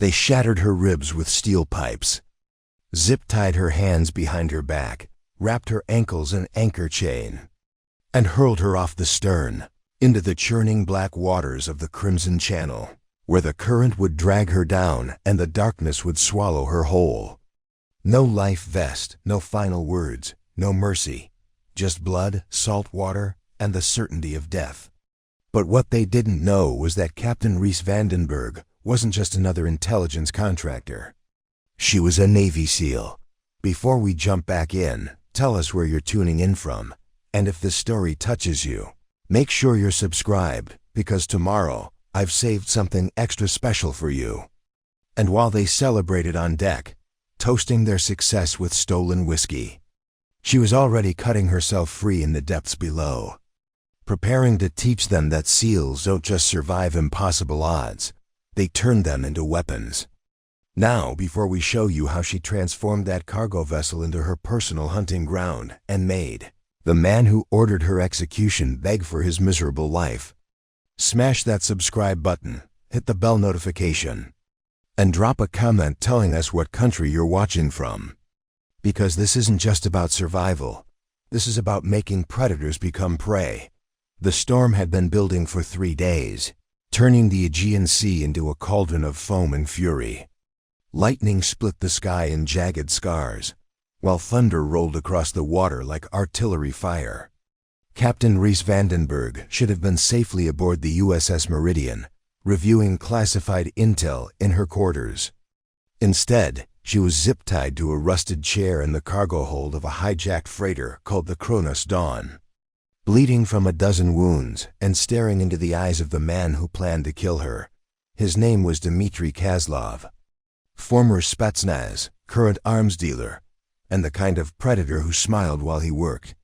They shattered her ribs with steel pipes, zip-tied her hands behind her back, wrapped her ankles in anchor chain, and hurled her off the stern into the churning black waters of the Crimson Channel, where the current would drag her down and the darkness would swallow her whole. No life vest, no final words, no mercy, just blood, salt water, and the certainty of death. But what they didn't know was that Captain Reese Vandenberg wasn't just another intelligence contractor. She was a Navy SEAL. Before we jump back in, tell us where you're tuning in from, and if this story touches you, make sure you're subscribed, because tomorrow I've saved something extra special for you. And while they celebrated on deck, toasting their success with stolen whiskey, she was already cutting herself free in the depths below, preparing to teach them that SEALs don't just survive impossible odds, they turn them into weapons. Now, before we show you how she transformed that cargo vessel into her personal hunting ground and made the man who ordered her execution beg for his miserable life, smash that subscribe button, hit the bell notification, and drop a comment telling us what country you're watching from. Because this isn't just about survival, this is about making predators become prey. The storm had been building for 3 days, turning the Aegean Sea into a cauldron of foam and fury. Lightning split the sky in jagged scars, while thunder rolled across the water like artillery fire. Captain Reese Vandenberg should have been safely aboard the USS Meridian, reviewing classified intel in her quarters. Instead, she was zip-tied to a rusted chair in the cargo hold of a hijacked freighter called the Kronos Dawn, bleeding from a dozen wounds and staring into the eyes of the man who planned to kill her. His name was Dmitry Kozlov, former Spetsnaz, current arms dealer, and the kind of predator who smiled while he worked.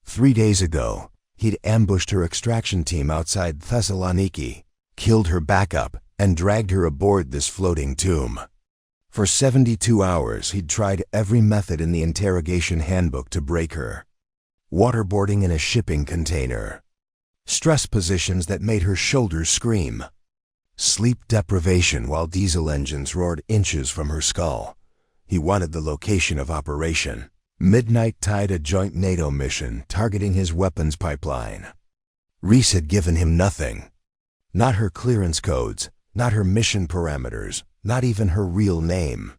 3 days ago, he'd ambushed her extraction team outside Thessaloniki, killed her backup, and dragged her aboard this floating tomb. For 72 hours, he'd tried every method in the interrogation handbook to break her. Waterboarding in a shipping container, stress positions that made her shoulders scream, sleep deprivation while diesel engines roared inches from her skull. He wanted the location of operation. Midnight Tide, a joint NATO mission targeting his weapons pipeline. Reese had given him nothing. Not her clearance codes, not her mission parameters, not even her real name.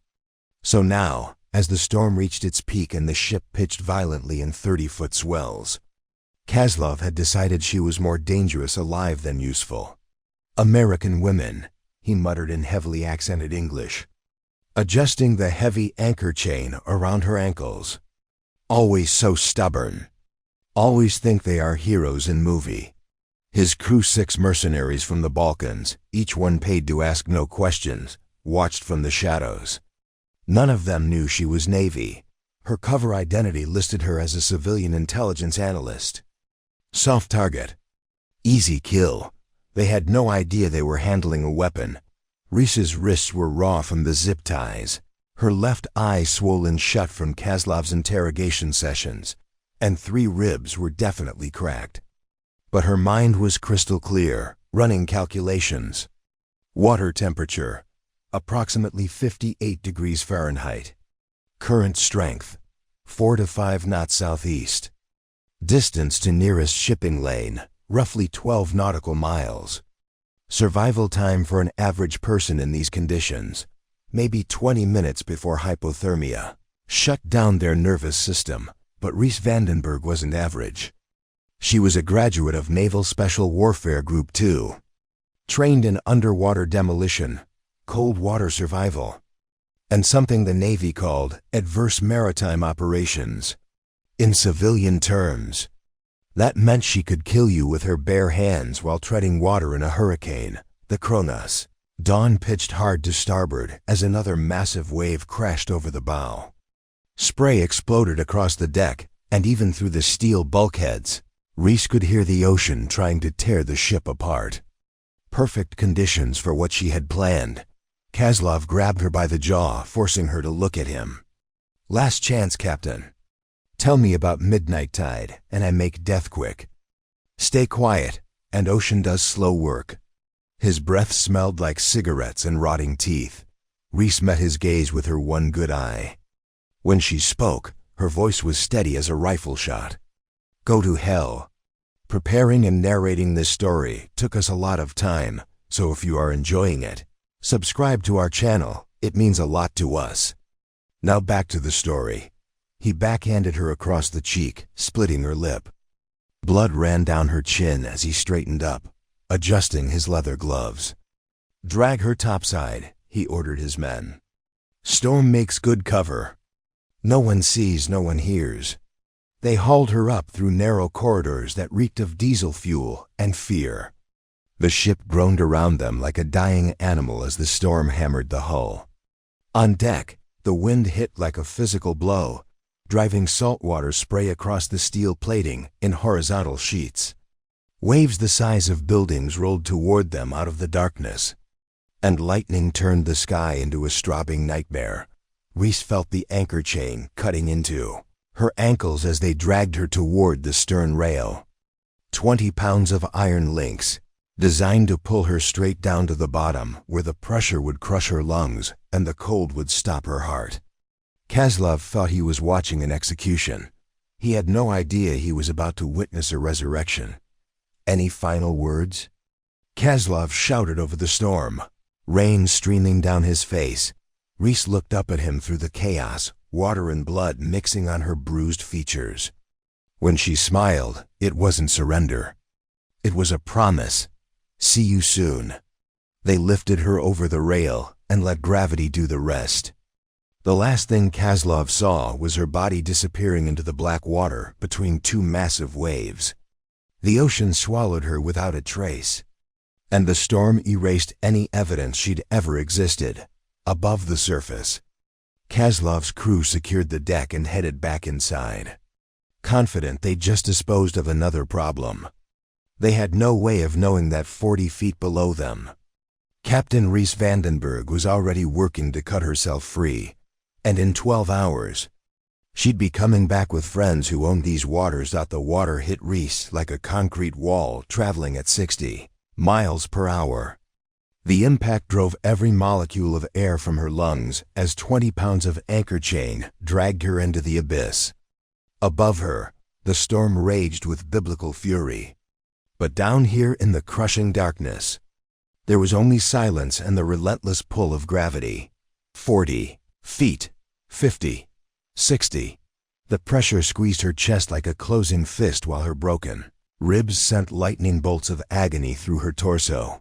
So now, as the storm reached its peak and the ship pitched violently in 30-foot swells, Kozlov had decided she was more dangerous alive than useful. American women, he muttered in heavily accented English, adjusting the heavy anchor chain around her ankles. Always so stubborn. Always think they are heroes in movie. His crew, 6 mercenaries from the Balkans, each one paid to ask no questions, watched from the shadows. None of them knew she was Navy. Her cover identity listed her as a civilian intelligence analyst. Soft target. Easy kill. They had no idea they were handling a weapon. Reese's wrists were raw from the zip ties, her left eye swollen shut from Kozlov's interrogation sessions, and 3 ribs were definitely cracked. But her mind was crystal clear, running calculations. Water temperature, approximately 58 degrees Fahrenheit. Current strength, 4 to 5 knots southeast. Distance to nearest shipping lane, roughly 12 nautical miles. Survival time for an average person in these conditions, maybe 20 minutes before hypothermia. Shut down their nervous system, but Reese Vandenberg wasn't average. She was a graduate of Naval Special Warfare Group 2, trained in underwater demolition, cold water survival, and something the Navy called adverse maritime operations. In civilian terms, that meant she could kill you with her bare hands while treading water in a hurricane. The Kronos Dawn pitched hard to starboard as another massive wave crashed over the bow. Spray exploded across the deck and even through the steel bulkheads. Reese could hear the ocean trying to tear the ship apart. Perfect conditions for what she had planned. Kozlov grabbed her by the jaw, forcing her to look at him. "Last chance, Captain. Tell me about Midnight Tide, and I make death quick. Stay quiet, and Ocean does slow work." His breath smelled like cigarettes and rotting teeth. Reese met his gaze with her one good eye. When she spoke, her voice was steady as a rifle shot. Go to hell. Preparing and narrating this story took us a lot of time, so if you are enjoying it, subscribe to our channel. It means a lot to us. Now back to the story. He backhanded her across the cheek, splitting her lip. Blood ran down her chin as he straightened up, adjusting his leather gloves. Drag her topside, he ordered his men. Storm makes good cover. No one sees, no one hears. They hauled her up through narrow corridors that reeked of diesel fuel and fear. The ship groaned around them like a dying animal as the storm hammered the hull. On deck, the wind hit like a physical blow, driving saltwater spray across the steel plating in horizontal sheets. Waves the size of buildings rolled toward them out of the darkness, and lightning turned the sky into a strobing nightmare. Reese felt the anchor chain cutting into her ankles as they dragged her toward the stern rail. 20 pounds of iron links, designed to pull her straight down to the bottom where the pressure would crush her lungs and the cold would stop her heart. Kozlov thought he was watching an execution. He had no idea he was about to witness a resurrection. Any final words? Kozlov shouted over the storm, rain streaming down his face. Reese looked up at him through the chaos, water and blood mixing on her bruised features. When she smiled, it wasn't surrender. It was a promise. See you soon. They lifted her over the rail and let gravity do the rest. The last thing Kozlov saw was her body disappearing into the black water between two massive waves. The ocean swallowed her without a trace, and the storm erased any evidence she'd ever existed. Above the surface, Kozlov's crew secured the deck and headed back inside, confident they'd just disposed of another problem. They had no way of knowing that 40 feet below them, Captain Reese Vandenberg was already working to cut herself free, and in 12 hours, she'd be coming back with friends who owned these waters. The water hit Reese like a concrete wall traveling at 60 miles per hour. The impact drove every molecule of air from her lungs as 20 pounds of anchor chain dragged her into the abyss. Above her, the storm raged with biblical fury. But down here in the crushing darkness, there was only silence and the relentless pull of gravity. 40 feet, 50, 60. The pressure squeezed her chest like a closing fist while her broken ribs sent lightning bolts of agony through her torso.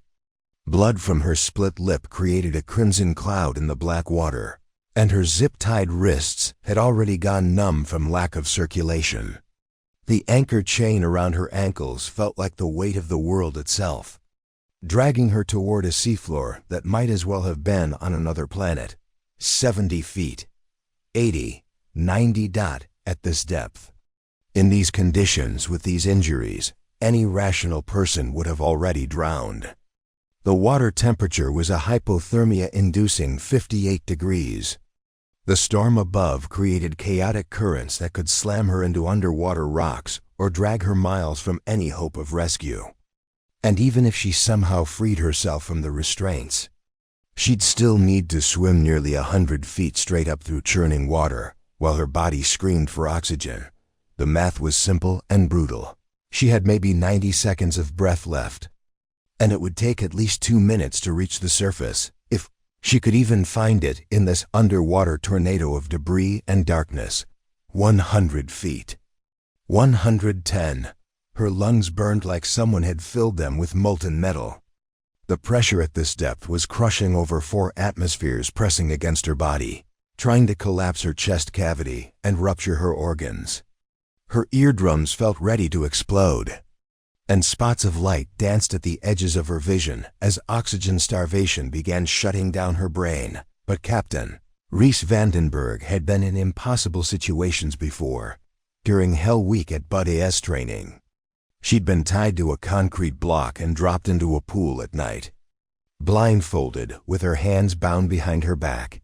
Blood from her split lip created a crimson cloud in the black water, and her zip-tied wrists had already gone numb from lack of circulation. The anchor chain around her ankles felt like the weight of the world itself, dragging her toward a seafloor that might as well have been on another planet. 70 feet, 80, 90 at this depth. In these conditions, with these injuries, any rational person would have already drowned. The water temperature was a hypothermia-inducing 58 degrees. The storm above created chaotic currents that could slam her into underwater rocks or drag her miles from any hope of rescue. And even if she somehow freed herself from the restraints, she'd still need to swim nearly 100 feet straight up through churning water while her body screamed for oxygen. The math was simple and brutal. She had maybe 90 seconds of breath left, and it would take at least 2 minutes to reach the surface, if she could even find it in this underwater tornado of debris and darkness. 100 feet. 110. Her lungs burned like someone had filled them with molten metal. The pressure at this depth was crushing over 4 atmospheres pressing against her body, trying to collapse her chest cavity and rupture her organs. Her eardrums felt ready to explode, and spots of light danced at the edges of her vision as oxygen starvation began shutting down her brain. But Captain Reese Vandenberg had been in impossible situations before, during Hell Week at Bud AS training. She'd been tied to a concrete block and dropped into a pool at night, blindfolded with her hands bound behind her back.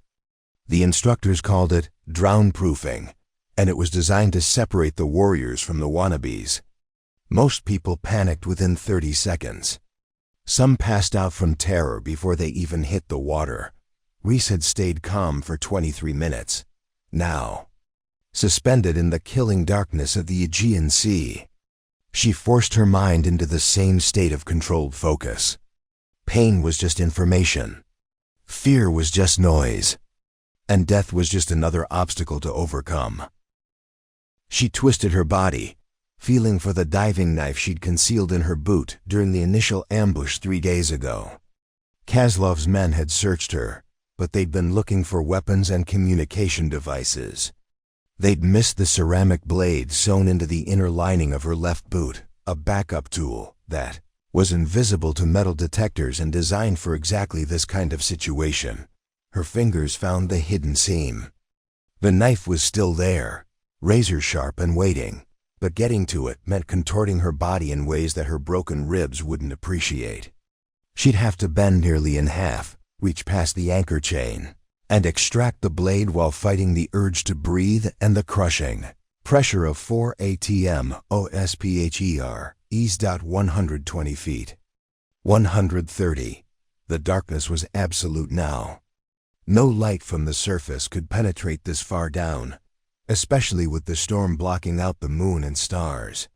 The instructors called it drown-proofing, and it was designed to separate the warriors from the wannabes. Most people panicked within 30 seconds. Some passed out from terror before they even hit the water. Reese had stayed calm for 23 minutes. Now, suspended in the killing darkness of the Aegean Sea, she forced her mind into the same state of controlled focus. Pain was just information. Fear was just noise. And death was just another obstacle to overcome. She twisted her body, feeling for the diving knife she'd concealed in her boot during the initial ambush 3 days ago. Kaslov's men had searched her, but they'd been looking for weapons and communication devices. They'd missed the ceramic blade sewn into the inner lining of her left boot, a backup tool that was invisible to metal detectors and designed for exactly this kind of situation. Her fingers found the hidden seam. The knife was still there, razor sharp and waiting, but getting to it meant contorting her body in ways that her broken ribs wouldn't appreciate. She'd have to bend nearly in half, reach past the anchor chain, and extract the blade while fighting the urge to breathe and the crushing pressure of 4 atm OSPHER, eased out 120 feet. 130. The darkness was absolute now. No light from the surface could penetrate this far down, especially with the storm blocking out the moon and stars.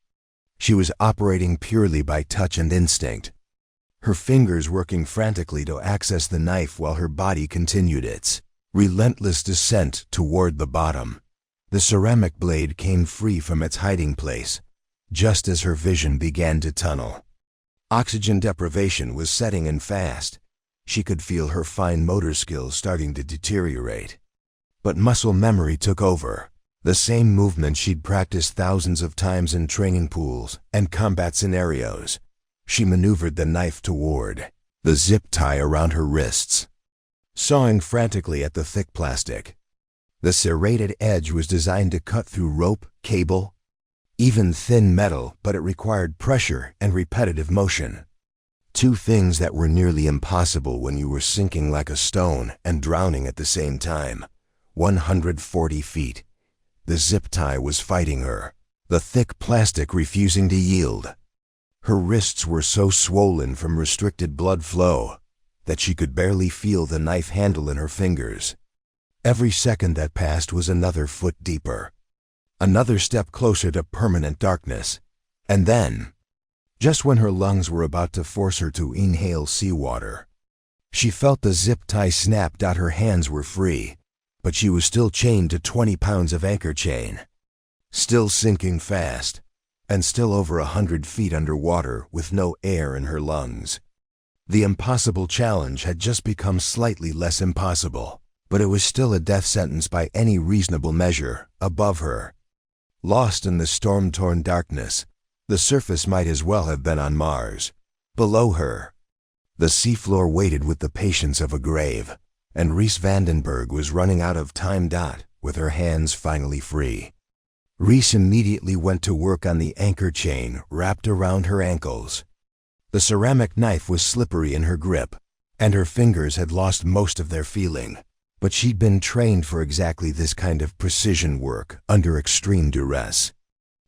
She was operating purely by touch and instinct, her fingers working frantically to access the knife while her body continued its relentless descent toward the bottom. The ceramic blade came free from its hiding place, just as her vision began to tunnel. Oxygen deprivation was setting in fast. She could feel her fine motor skills starting to deteriorate. But muscle memory took over. The same movement she'd practiced thousands of times in training pools and combat scenarios. She maneuvered the knife toward the zip tie around her wrists, sawing frantically at the thick plastic. The serrated edge was designed to cut through rope, cable, even thin metal, but it required pressure and repetitive motion. 2 things that were nearly impossible when you were sinking like a stone and drowning at the same time. 140 feet. The zip tie was fighting her, the thick plastic refusing to yield. Her wrists were so swollen from restricted blood flow that she could barely feel the knife handle in her fingers. Every second that passed was another foot deeper, another step closer to permanent darkness. And then, just when her lungs were about to force her to inhale seawater, she felt the zip tie snap. Her hands were free, but she was still chained to 20 pounds of anchor chain, still sinking fast, and still over 100 feet underwater with no air in her lungs. The impossible challenge had just become slightly less impossible, but it was still a death sentence by any reasonable measure. Above her, lost in the storm-torn darkness, the surface might as well have been on Mars. Below her, the seafloor waited with the patience of a grave, and Reese Vandenberg was running out of time. With her hands finally free, Reese immediately went to work on the anchor chain wrapped around her ankles. The ceramic knife was slippery in her grip, and her fingers had lost most of their feeling. But she'd been trained for exactly this kind of precision work under extreme duress.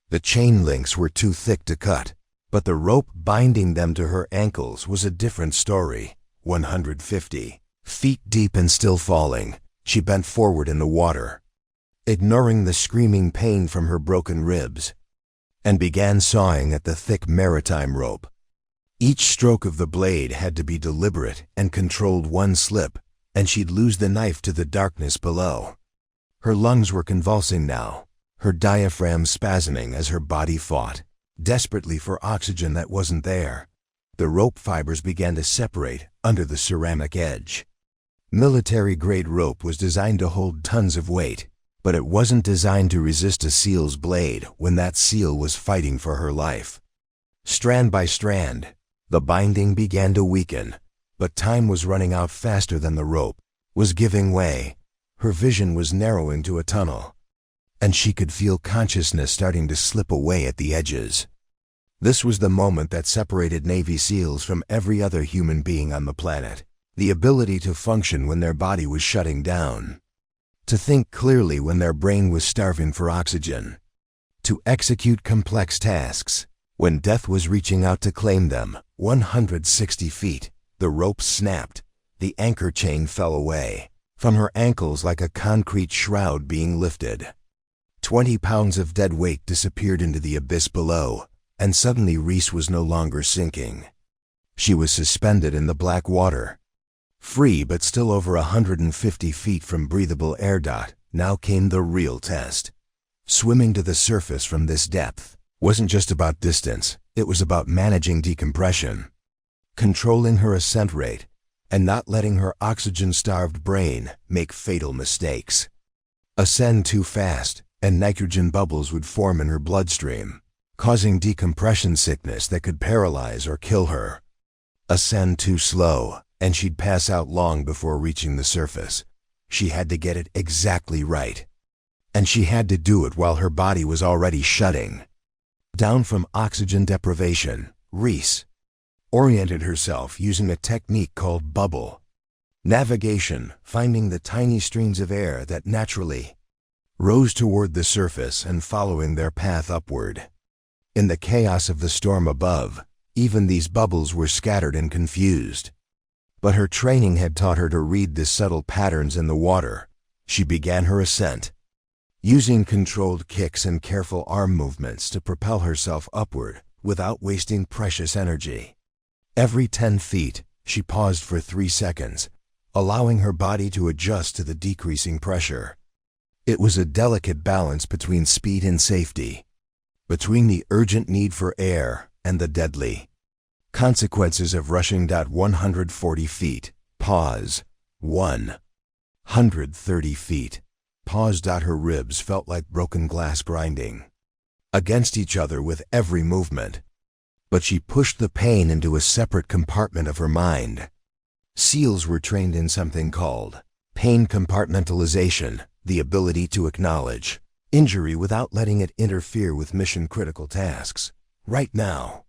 The chain links were too thick to cut, but the rope binding them to her ankles was a different story. 150 feet deep and still falling, she bent forward in the water, ignoring the screaming pain from her broken ribs, and began sawing at the thick maritime rope. Each stroke of the blade had to be deliberate and controlled. One slip, and she'd lose the knife to the darkness below. Her lungs were convulsing now, her diaphragm spasming as her body fought desperately for oxygen that wasn't there. The rope fibers began to separate under the ceramic edge. Military-grade rope was designed to hold tons of weight, but it wasn't designed to resist a seal's blade when that seal was fighting for her life. Strand by strand, the binding began to weaken, but time was running out faster than the rope was giving way. Her vision was narrowing to a tunnel, and she could feel consciousness starting to slip away at the edges. This was the moment that separated Navy SEALs from every other human being on the planet. The ability to function when their body was shutting down, to think clearly when their brain was starving for oxygen, to execute complex tasks when death was reaching out to claim them. 160 feet, the rope snapped, the anchor chain fell away, from her ankles like a concrete shroud being lifted. 20 pounds of dead weight disappeared into the abyss below, and suddenly Reese was no longer sinking. She was suspended in the black water. Free but still over 150 feet from breathable air. Now came the real test. Swimming to the surface from this depth wasn't just about distance, it was about managing decompression, controlling her ascent rate, and not letting her oxygen-starved brain make fatal mistakes. Ascend too fast, and nitrogen bubbles would form in her bloodstream, causing decompression sickness that could paralyze or kill her. Ascend too slow, and she'd pass out long before reaching the surface. She had to get it exactly right. And she had to do it while her body was already shutting down from oxygen deprivation. Reese oriented herself using a technique called bubble navigation, finding the tiny streams of air that naturally rose toward the surface and following their path upward. In the chaos of the storm above, even these bubbles were scattered and confused. But her training had taught her to read the subtle patterns in the water. She began her ascent, using controlled kicks and careful arm movements to propel herself upward without wasting precious energy. Every 10 feet, she paused for 3 seconds, allowing her body to adjust to the decreasing pressure. It was a delicate balance between speed and safety, between the urgent need for air and the deadly consequences of rushing. 140 feet, pause. 130 feet, pause. Her ribs felt like broken glass grinding against each other with every movement. But she pushed the pain into a separate compartment of her mind. SEALs were trained in something called pain compartmentalization, the ability to acknowledge injury without letting it interfere with mission-critical tasks. Right now,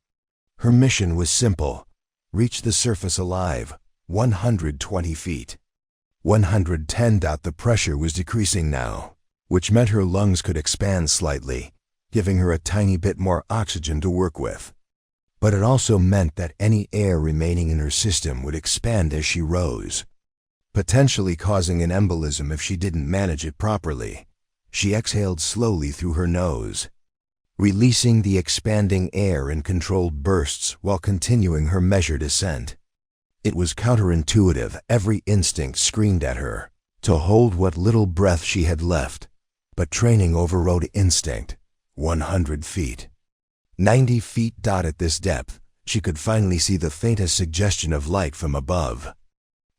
her mission was simple: reach the surface alive. 120 feet. 110. The pressure was decreasing now, which meant her lungs could expand slightly, giving her a tiny bit more oxygen to work with. But it also meant that any air remaining in her system would expand as she rose, potentially causing an embolism if she didn't manage it properly. She exhaled slowly through her nose, releasing the expanding air in controlled bursts while continuing her measured ascent. It was counterintuitive. Every instinct screamed at her to hold what little breath she had left, but training overrode instinct. 100 feet. 90 feet. At this depth, she could finally see the faintest suggestion of light from above.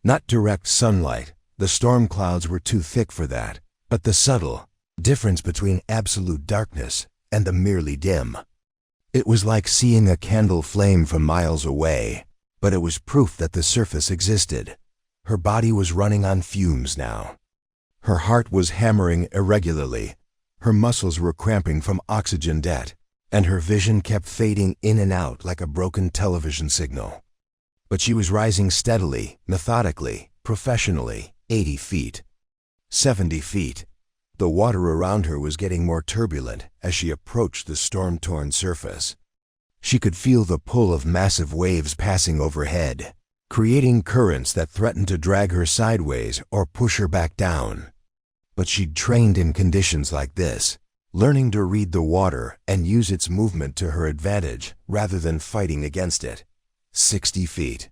Not direct sunlight, the storm clouds were too thick for that, but the subtle difference between absolute darkness and the merely dim. It was like seeing a candle flame from miles away, but it was proof that the surface existed. Her body was running on fumes now. Her heart was hammering irregularly, her muscles were cramping from oxygen debt, and her vision kept fading in and out like a broken television signal. But she was rising steadily, methodically, professionally. 80 feet. 70 feet. The water around her was getting more turbulent as she approached the storm-torn surface. She could feel the pull of massive waves passing overhead, creating currents that threatened to drag her sideways or push her back down. But she'd trained in conditions like this, learning to read the water and use its movement to her advantage rather than fighting against it. 60 feet.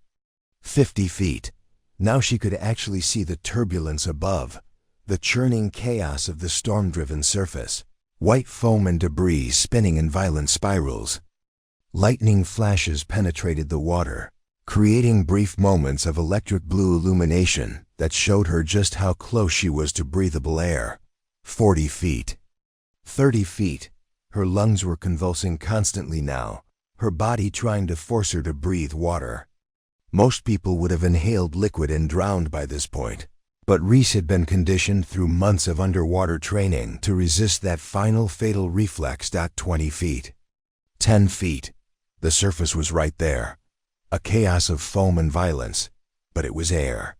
50 feet. Now she could actually see the turbulence above, the churning chaos of the storm-driven surface, white foam and debris spinning in violent spirals. Lightning flashes penetrated the water, creating brief moments of electric blue illumination that showed her just how close she was to breathable air. 40 feet. 30 feet. Her lungs were convulsing constantly now, her body trying to force her to breathe water. Most people would have inhaled liquid and drowned by this point, but Reese had been conditioned through months of underwater training to resist that final fatal reflex. 20 feet. 10 feet. The surface was right there, a chaos of foam and violence, but it was air.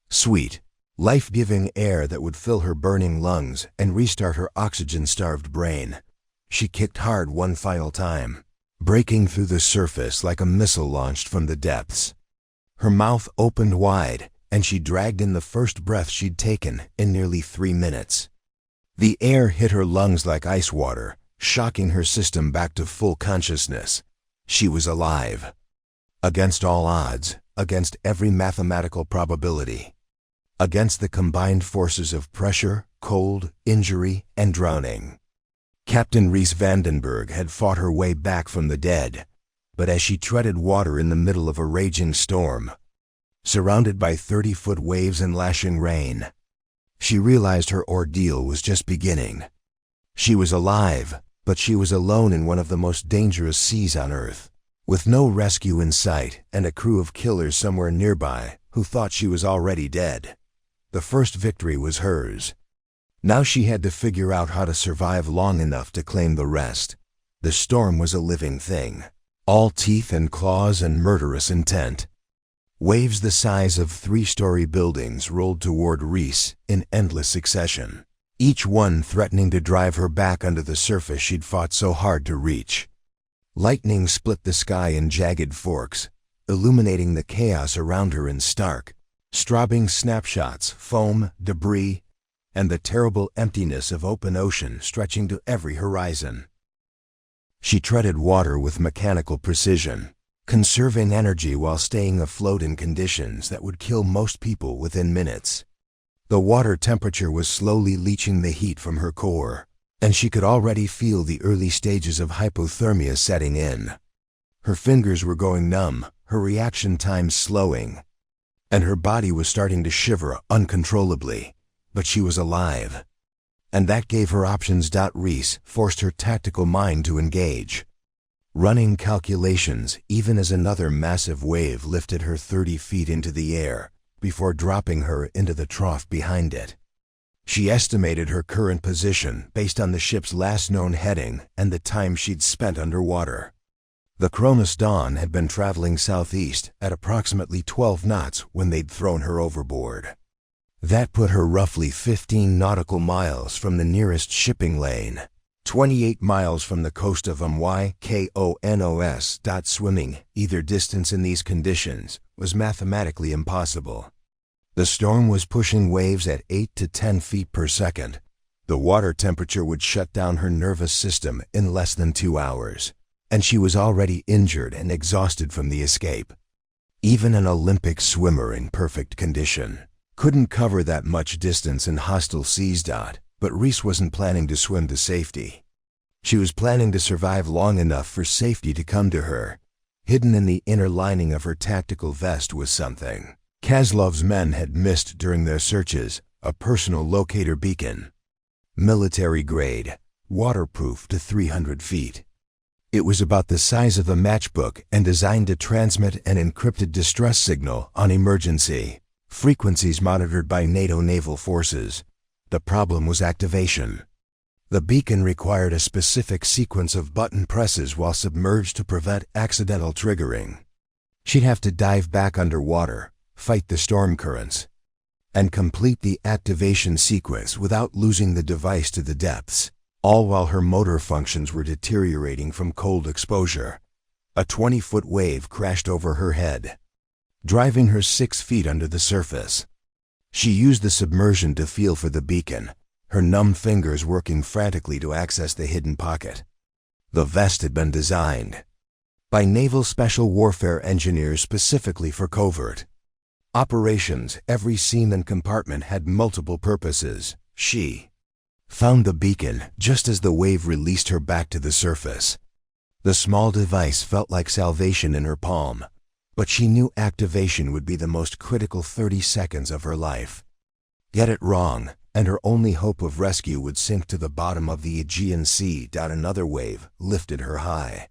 Sweet, life-giving air that would fill her burning lungs and restart her oxygen-starved brain. She kicked hard one final time, breaking through the surface like a missile launched from the depths. Her mouth opened wide, and she dragged in the first breath she'd taken in nearly 3 minutes. The air hit her lungs like ice water, shocking her system back to full consciousness. She was alive. Against all odds, against every mathematical probability. Against the combined forces of pressure, cold, injury, and drowning. Captain Reese Vandenberg had fought her way back from the dead, but as she treaded water in the middle of a raging storm, surrounded by 30-foot waves and lashing rain, she realized her ordeal was just beginning. She was alive, but she was alone in one of the most dangerous seas on Earth, with no rescue in sight and a crew of killers somewhere nearby who thought she was already dead. The first victory was hers. Now she had to figure out how to survive long enough to claim the rest. The storm was a living thing, all teeth and claws and murderous intent. Waves the size of 3-story buildings rolled toward Reese in endless succession, each one threatening to drive her back under the surface she'd fought so hard to reach. Lightning split the sky in jagged forks, illuminating the chaos around her in stark, strobing snapshots, foam, debris, and the terrible emptiness of open ocean stretching to every horizon. She treaded water with mechanical precision, conserving energy while staying afloat in conditions that would kill most people within minutes. The water temperature was slowly leaching the heat from her core, and she could already feel the early stages of hypothermia setting in. Her fingers were going numb, her reaction time slowing, and her body was starting to shiver uncontrollably, but she was alive. And that gave her options. Reese forced her tactical mind to engage, running calculations even as another massive wave lifted her 30 feet into the air before dropping her into the trough behind it. She estimated her current position based on the ship's last known heading and the time she'd spent underwater. The Kronos Dawn had been traveling southeast at approximately 12 knots when they'd thrown her overboard. That put her roughly 15 nautical miles from the nearest shipping lane, 28 miles from the coast of Kronos. Swimming either distance in these conditions was mathematically impossible. The storm was pushing waves at 8 to 10 feet per second. The water temperature would shut down her nervous system in less than 2 hours, and she was already injured and exhausted from the escape. Even an Olympic swimmer in perfect condition couldn't cover that much distance in hostile seas. But Reese wasn't planning to swim to safety. She was planning to survive long enough for safety to come to her. Hidden in the inner lining of her tactical vest was something Kaslov's men had missed during their searches: a personal locator beacon. Military grade, waterproof to 300 feet. It was about the size of a matchbook and designed to transmit an encrypted distress signal on emergency frequencies monitored by NATO naval forces. The problem was activation. The beacon required a specific sequence of button presses while submerged to prevent accidental triggering. She'd have to dive back underwater, fight the storm currents, and complete the activation sequence without losing the device to the depths, all while her motor functions were deteriorating from cold exposure. A 20-foot wave crashed over her head, driving her 6 feet under the surface. She used the submersion to feel for the beacon, her numb fingers working frantically to access the hidden pocket. The vest had been designed by naval special warfare engineers specifically for covert operations. Every seam and compartment had multiple purposes. She found the beacon just as the wave released her back to the surface. The small device felt like salvation in her palm, but she knew activation would be the most critical 30 seconds of her life. Get it wrong, and her only hope of rescue would sink to the bottom of the Aegean Sea. Another wave lifted her high,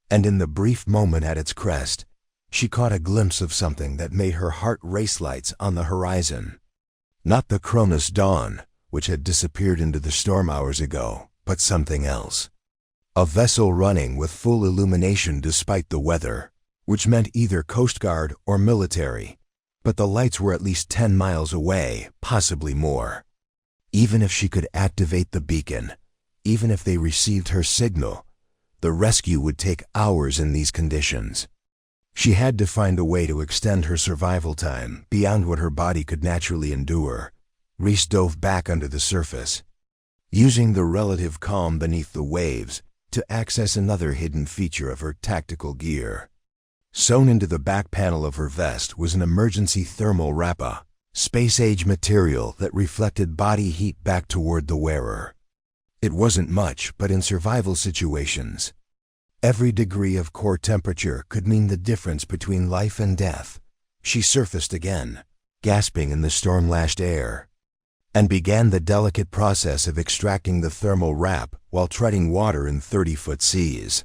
and in the brief moment at its crest, she caught a glimpse of something that made her heart race. Lights on the horizon. Not the Kronos Dawn, which had disappeared into the storm hours ago, but something else. A vessel running with full illumination despite the weather, which meant either Coast Guard or military, but the lights were at least 10 miles away, possibly more. Even if she could activate the beacon, even if they received her signal, the rescue would take hours in these conditions. She had to find a way to extend her survival time beyond what her body could naturally endure. Reese dove back under the surface, using the relative calm beneath the waves to access another hidden feature of her tactical gear. Sewn into the back panel of her vest was an emergency thermal wrapper, space-age material that reflected body heat back toward the wearer. It wasn't much, but in survival situations, every degree of core temperature could mean the difference between life and death. She surfaced again, gasping in the storm-lashed air, and began the delicate process of extracting the thermal wrap while treading water in 30-foot seas.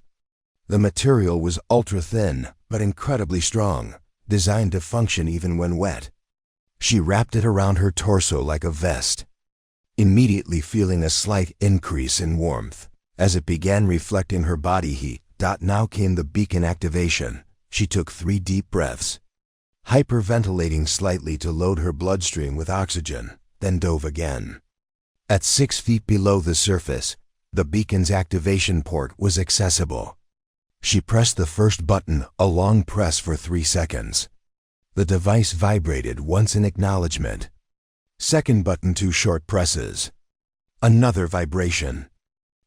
The material was ultra-thin, but incredibly strong, designed to function even when wet. She wrapped it around her torso like a vest, immediately feeling a slight increase in warmth as it began reflecting her body heat. Now came the beacon activation. She took 3 deep breaths, hyperventilating slightly to load her bloodstream with oxygen, then dove again. At 6 feet below the surface, the beacon's activation port was accessible. She pressed the first button, a long press for 3 seconds. The device vibrated once in acknowledgement. Second button, 2 short presses. Another vibration.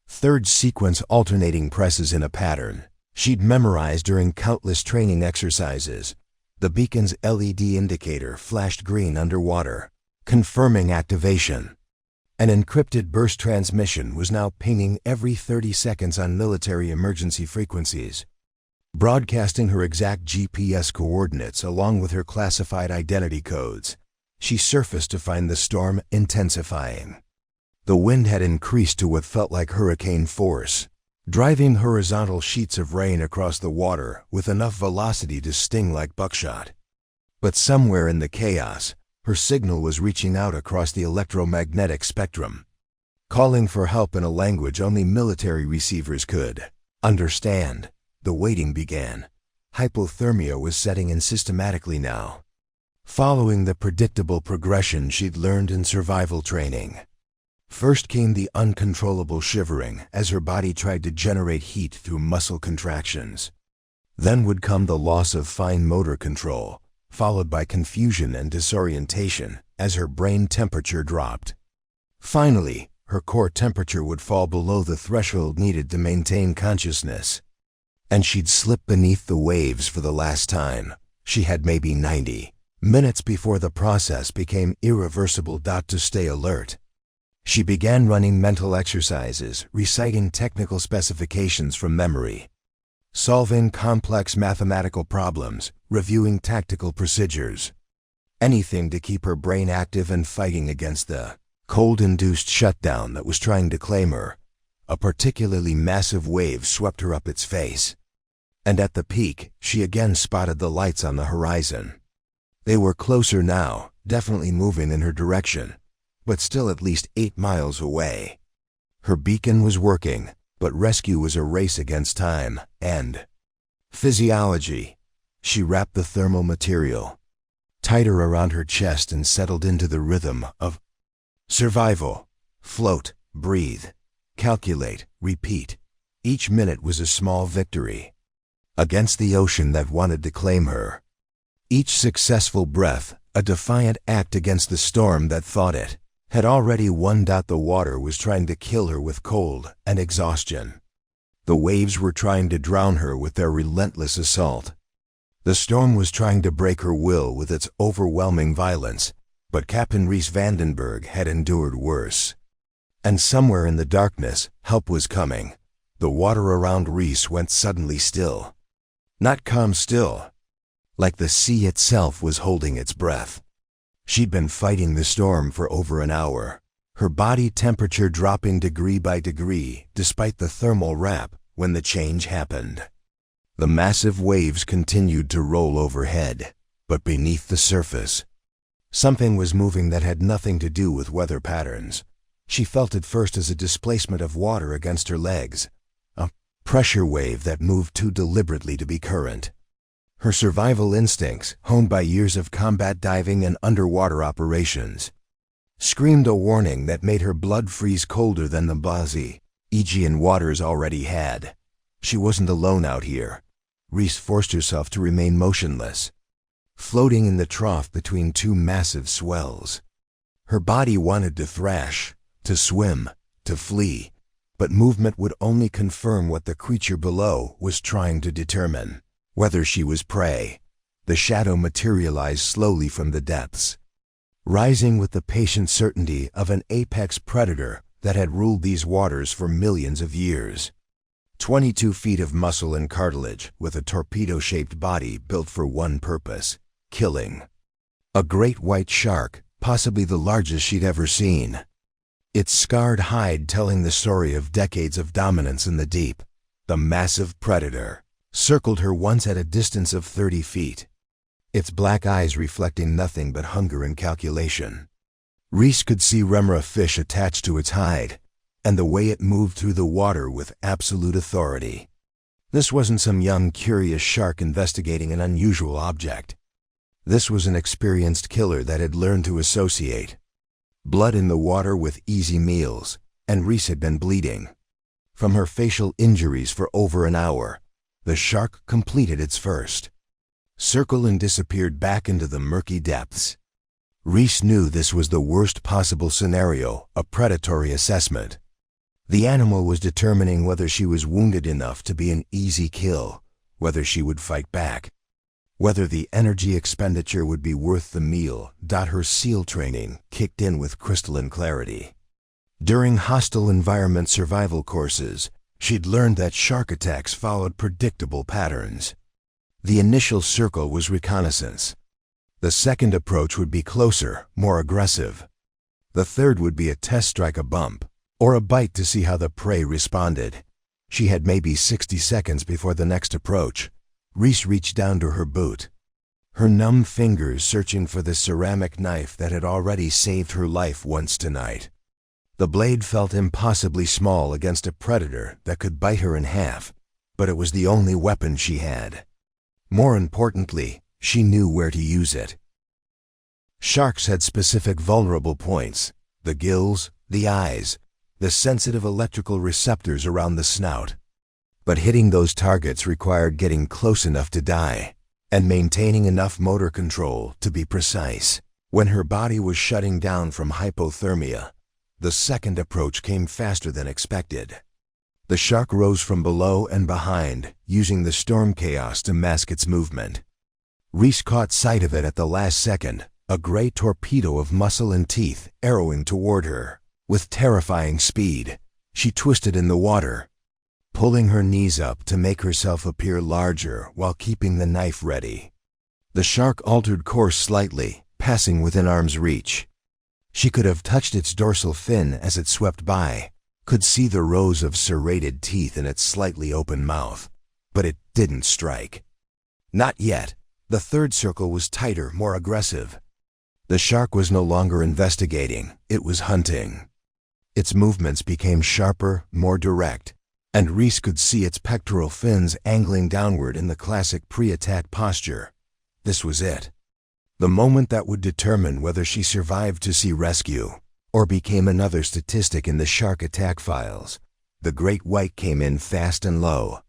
Third sequence, alternating presses in a pattern she'd memorized during countless training exercises. The beacon's LED indicator flashed green underwater, confirming activation. An encrypted burst transmission was now pinging every 30 seconds on military emergency frequencies, broadcasting her exact GPS coordinates along with her classified identity codes. She surfaced to find the storm intensifying. The wind had increased to what felt like hurricane force, driving horizontal sheets of rain across the water with enough velocity to sting like buckshot. But somewhere in the chaos, her signal was reaching out across the electromagnetic spectrum, calling for help in a language only military receivers could understand. The waiting began. Hypothermia was setting in systematically now, following the predictable progression she'd learned in survival training. First came the uncontrollable shivering as her body tried to generate heat through muscle contractions. Then would come the loss of fine motor control, followed by confusion and disorientation as her brain temperature dropped. Finally, her core temperature would fall below the threshold needed to maintain consciousness, and she'd slip beneath the waves for the last time. She had maybe 90 minutes before the process became irreversible. To stay alert, she began running mental exercises, reciting technical specifications from memory, solving complex mathematical problems, reviewing tactical procedures. Anything to keep her brain active and fighting against the cold-induced shutdown that was trying to claim her. A particularly massive wave swept her up its face, and at the peak, she again spotted the lights on the horizon. They were closer now, definitely moving in her direction, but still at least 8 miles away. Her beacon was working, but rescue was a race against time and physiology. She wrapped the thermal material tighter around her chest and settled into the rhythm of survival. Float, breathe, calculate, repeat. Each minute was a small victory against the ocean that wanted to claim her. Each successful breath, a defiant act against the storm that thought it had already won. The water was trying to kill her with cold and exhaustion. The waves were trying to drown her with their relentless assault. The storm was trying to break her will with its overwhelming violence, but Captain Reese Vandenberg had endured worse. And somewhere in the darkness, help was coming. The water around Reese went suddenly still. Not calm still, like the sea itself was holding its breath. She'd been fighting the storm for over an hour, her body temperature dropping degree by degree despite the thermal wrap when the change happened. The massive waves continued to roll overhead, but beneath the surface, something was moving that had nothing to do with weather patterns. She felt it first as a displacement of water against her legs, a pressure wave that moved too deliberately to be current. Her survival instincts, honed by years of combat diving and underwater operations, screamed a warning that made her blood freeze colder than the Aegean waters already had. She wasn't alone out here. Reese forced herself to remain motionless, floating in the trough between two massive swells. Her body wanted to thrash, to swim, to flee, but movement would only confirm what the creature below was trying to determine, whether she was prey. The shadow materialized slowly from the depths, rising with the patient certainty of an apex predator that had ruled these waters for millions of years. 22 feet of muscle and cartilage, with a torpedo-shaped body built for one purpose: killing. A great white shark, possibly the largest she'd ever seen. Its scarred hide telling the story of decades of dominance in the deep. The massive predator circled her once at a distance of 30 feet, its black eyes reflecting nothing but hunger and calculation. Reese could see remora fish attached to its hide, and the way it moved through the water with absolute authority. This wasn't some young, curious shark investigating an unusual object. This was an experienced killer that had learned to associate blood in the water with easy meals, and Reese had been bleeding from her facial injuries for over an hour. The shark completed its first circle and disappeared back into the murky depths. Reese knew this was the worst possible scenario, a predatory assessment. The animal was determining whether she was wounded enough to be an easy kill, whether she would fight back, whether the energy expenditure would be worth the meal. Her SEAL training kicked in with crystalline clarity. During hostile environment survival courses, she'd learned that shark attacks followed predictable patterns. The initial circle was reconnaissance. The second approach would be closer, more aggressive. The third would be a test strike, a bump, or a bite to see how the prey responded. She had maybe 60 seconds before the next approach. Reese reached down to her boot, her numb fingers searching for the ceramic knife that had already saved her life once tonight. The blade felt impossibly small against a predator that could bite her in half, but it was the only weapon she had. More importantly, she knew where to use it. Sharks had specific vulnerable points: the gills, the eyes, the sensitive electrical receptors around the snout. But hitting those targets required getting close enough to die, and maintaining enough motor control to be precise. When her body was shutting down from hypothermia, the second approach came faster than expected. The shark rose from below and behind, using the storm chaos to mask its movement. Reese caught sight of it at the last second, a gray torpedo of muscle and teeth arrowing toward her. With terrifying speed, she twisted in the water, pulling her knees up to make herself appear larger while keeping the knife ready. The shark altered course slightly, passing within arm's reach. She could have touched its dorsal fin as it swept by, could see the rows of serrated teeth in its slightly open mouth, but it didn't strike. Not yet. The third circle was tighter, more aggressive. The shark was no longer investigating, it was hunting. Its movements became sharper, more direct, and Reese could see its pectoral fins angling downward in the classic pre-attack posture. This was it. The moment that would determine whether she survived to see rescue, or became another statistic in the shark attack files. The great white came in fast and low,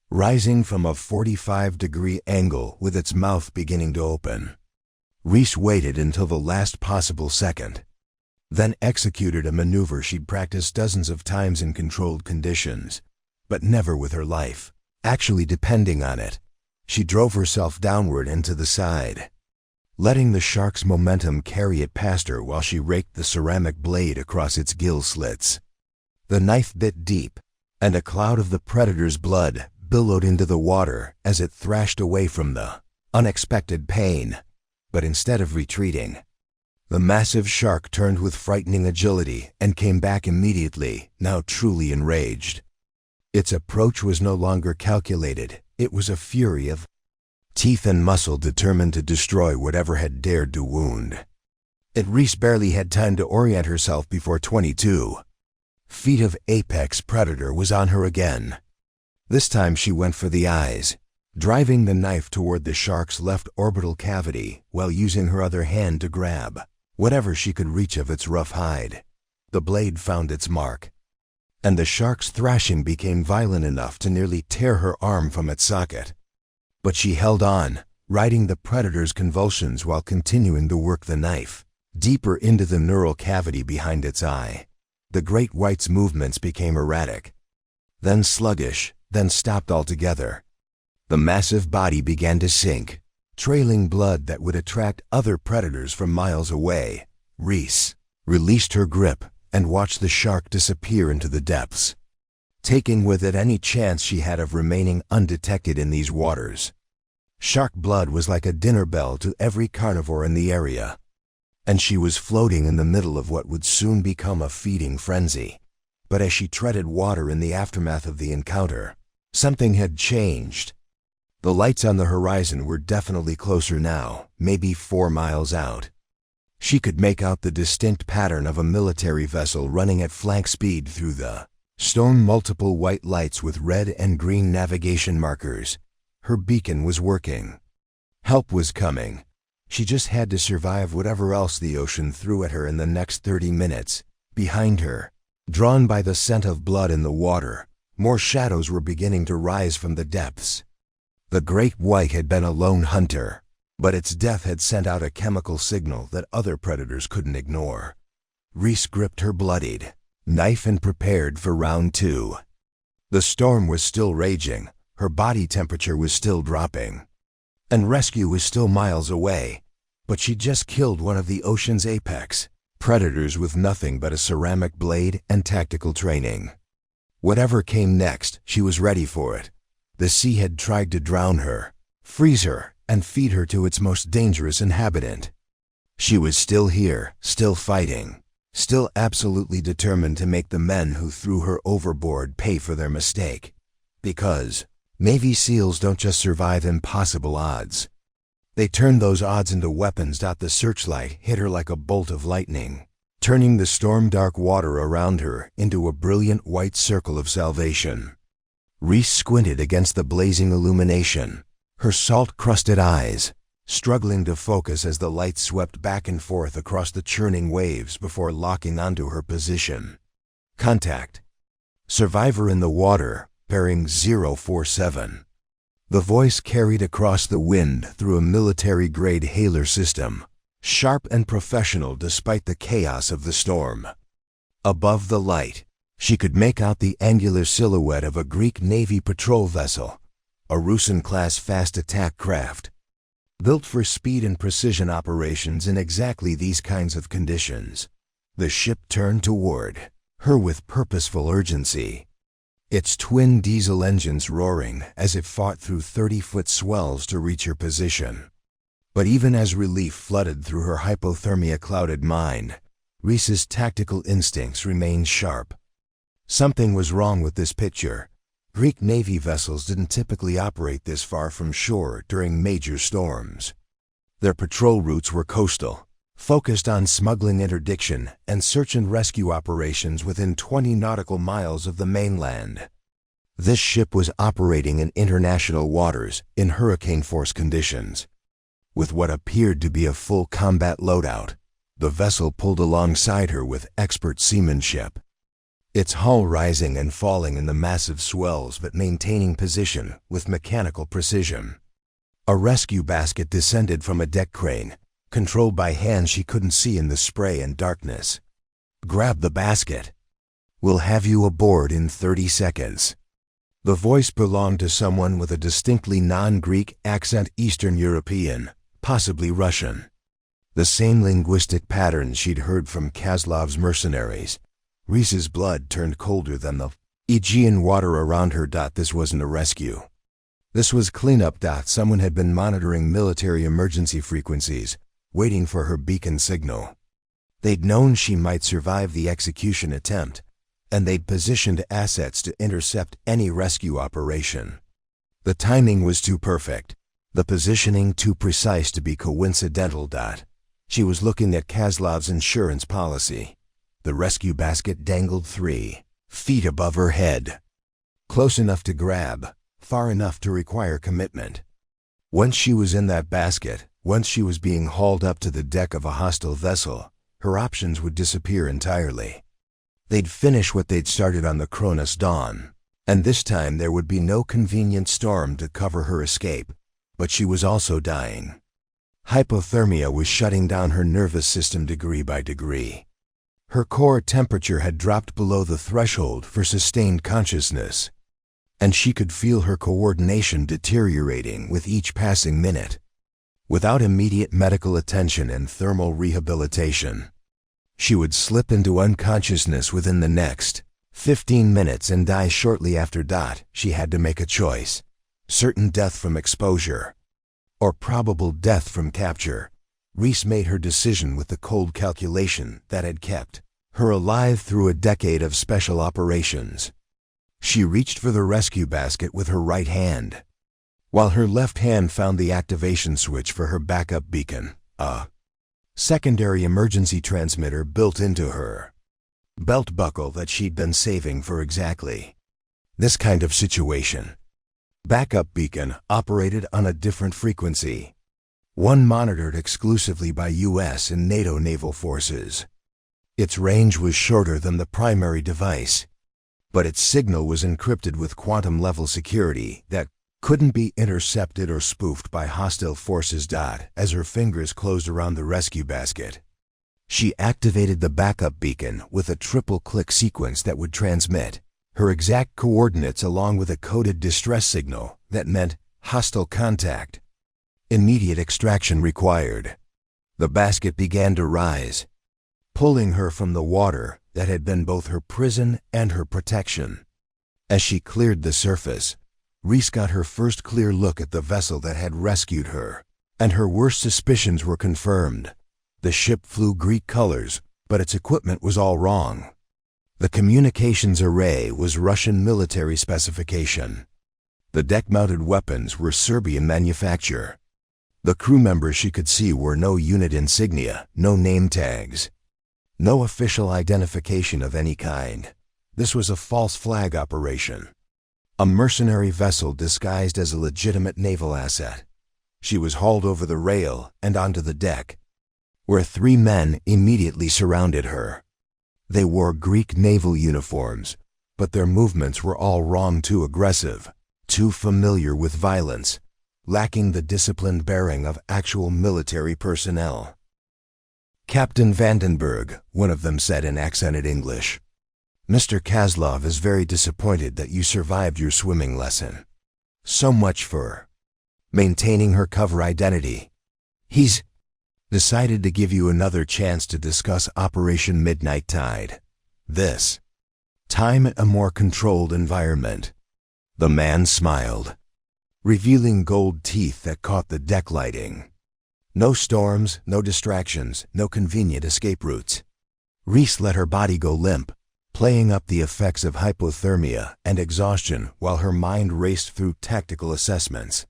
rising from a 45-degree angle with its mouth beginning to open. Reese waited until the last possible second, then executed a maneuver she'd practiced dozens of times in controlled conditions, but never with her life actually depending on it. She drove herself downward and to the side, letting the shark's momentum carry it past her while she raked the ceramic blade across its gill slits. The knife bit deep, and a cloud of the predator's blood billowed into the water as it thrashed away from the unexpected pain. But instead of retreating, the massive shark turned with frightening agility and came back immediately, now truly enraged. Its approach was no longer calculated. It was a fury of teeth and muscle determined to destroy whatever had dared to wound. Reese barely had time to orient herself before 22 feet of apex predator was on her again. This time she went for the eyes, driving the knife toward the shark's left orbital cavity while using her other hand to grab whatever she could reach of its rough hide. The blade found its mark, and the shark's thrashing became violent enough to nearly tear her arm from its socket. But she held on, riding the predator's convulsions while continuing to work the knife deeper into the neural cavity behind its eye. The great white's movements became erratic, then sluggish, then stopped altogether. The massive body began to sink, trailing blood that would attract other predators from miles away. Reese released her grip and watched the shark disappear into the depths, taking with it any chance she had of remaining undetected in these waters. Shark blood was like a dinner bell to every carnivore in the area, and she was floating in the middle of what would soon become a feeding frenzy. But as she treaded water in the aftermath of the encounter, something had changed. The lights on the horizon were definitely closer now, maybe 4 miles out. She could make out the distinct pattern of a military vessel running at flank speed through the storm. Multiple white lights with red and green navigation markers. Her beacon was working. Help was coming. She just had to survive whatever else the ocean threw at her in the next 30 minutes. Behind her, drawn by the scent of blood in the water, more shadows were beginning to rise from the depths. The great white had been a lone hunter, but its death had sent out a chemical signal that other predators couldn't ignore. Reese gripped her bloodied knife and prepared for round 2. The storm was still raging, her body temperature was still dropping, and rescue was still miles away. But she just killed one of the ocean's apex predators with nothing but a ceramic blade and tactical training. Whatever came next, she was ready for it. The sea had tried to drown her, freeze her, and feed her to its most dangerous inhabitant. She was still here, still fighting, still absolutely determined to make the men who threw her overboard pay for their mistake. Because Navy SEALs don't just survive impossible odds. They turn those odds into weapons. The searchlight hit her like a bolt of lightning, turning the storm-dark water around her into a brilliant white circle of salvation. Reese squinted against the blazing illumination, her salt-crusted eyes struggling to focus as the light swept back and forth across the churning waves before locking onto her position. Contact. Survivor in the water, bearing 047. The voice carried across the wind through a military-grade hailer system, sharp and professional despite the chaos of the storm. Above the light, she could make out the angular silhouette of a Greek Navy patrol vessel, a Rusin-class fast attack craft, built for speed and precision operations in exactly these kinds of conditions. The ship turned toward her with purposeful urgency, its twin diesel engines roaring as it fought through 30-foot swells to reach her position. But even as relief flooded through her hypothermia-clouded mind, Reese's tactical instincts remained sharp. Something was wrong with this picture. Greek Navy vessels didn't typically operate this far from shore during major storms. Their patrol routes were coastal, focused on smuggling interdiction and search and rescue operations within 20 nautical miles of the mainland. This ship was operating in international waters in hurricane-force conditions. With what appeared to be a full combat loadout, the vessel pulled alongside her with expert seamanship, its hull rising and falling in the massive swells but maintaining position with mechanical precision. A rescue basket descended from a deck crane, controlled by hands she couldn't see in the spray and darkness. "Grab the basket. We'll have you aboard in 30 seconds. The voice belonged to someone with a distinctly non-Greek accent, Eastern European, possibly Russian. The same linguistic patterns she'd heard from Kaslov's mercenaries. Reese's blood turned colder than the Aegean water around her. This wasn't a rescue. This was cleanup. Someone had been monitoring military emergency frequencies, waiting for her beacon signal. They'd known she might survive the execution attempt, and they'd positioned assets to intercept any rescue operation. The timing was too perfect, the positioning too precise to be coincidental. She was looking at Kaslov's insurance policy. The rescue basket dangled 3 feet above her head, close enough to grab, far enough to require commitment. Once she was in that basket, once she was being hauled up to the deck of a hostile vessel, her options would disappear entirely. They'd finish what they'd started on the Kronos Dawn, and this time there would be no convenient storm to cover her escape, but she was also dying. Hypothermia was shutting down her nervous system degree by degree. Her core temperature had dropped below the threshold for sustained consciousness, and she could feel her coordination deteriorating with each passing minute. Without immediate medical attention and thermal rehabilitation, she would slip into unconsciousness within the next 15 minutes and die shortly after. She had to make a choice: certain death from exposure or probable death from capture. Reese made her decision with the cold calculation that had kept her alive through a decade of special operations. She reached for the rescue basket with her right hand, while her left hand found the activation switch for her backup beacon, a secondary emergency transmitter built into her belt buckle that she'd been saving for exactly this kind of situation. Backup beacon operated on a different frequency, one monitored exclusively by US and NATO naval forces. Its range was shorter than the primary device, but its signal was encrypted with quantum-level security that couldn't be intercepted or spoofed by hostile forces. As her fingers closed around the rescue basket, she activated the backup beacon with a triple-click sequence that would transmit her exact coordinates along with a coded distress signal that meant hostile contact. Immediate extraction required. The basket began to rise, pulling her from the water that had been both her prison and her protection. As she cleared the surface, Reese got her first clear look at the vessel that had rescued her, and her worst suspicions were confirmed. The ship flew Greek colors, but its equipment was all wrong. The communications array was Russian military specification. The deck-mounted weapons were Serbian manufacture. The crew members she could see were no unit insignia, no name tags, no official identification of any kind. This was a false flag operation, a mercenary vessel disguised as a legitimate naval asset. She was hauled over the rail and onto the deck, where 3 men immediately surrounded her. They wore Greek naval uniforms, but their movements were all wrong, too aggressive, too familiar with violence, lacking the disciplined bearing of actual military personnel. "Captain Vandenberg," one of them said in accented English, "Mr. Kozlov is very disappointed that you survived your swimming lesson. So much for maintaining her cover identity. He's decided to give you another chance to discuss Operation Midnight Tide. This time in a more controlled environment." The man smiled, revealing gold teeth that caught the deck lighting. No storms, no distractions, no convenient escape routes. Reese let her body go limp, playing up the effects of hypothermia and exhaustion while her mind raced through tactical assessments.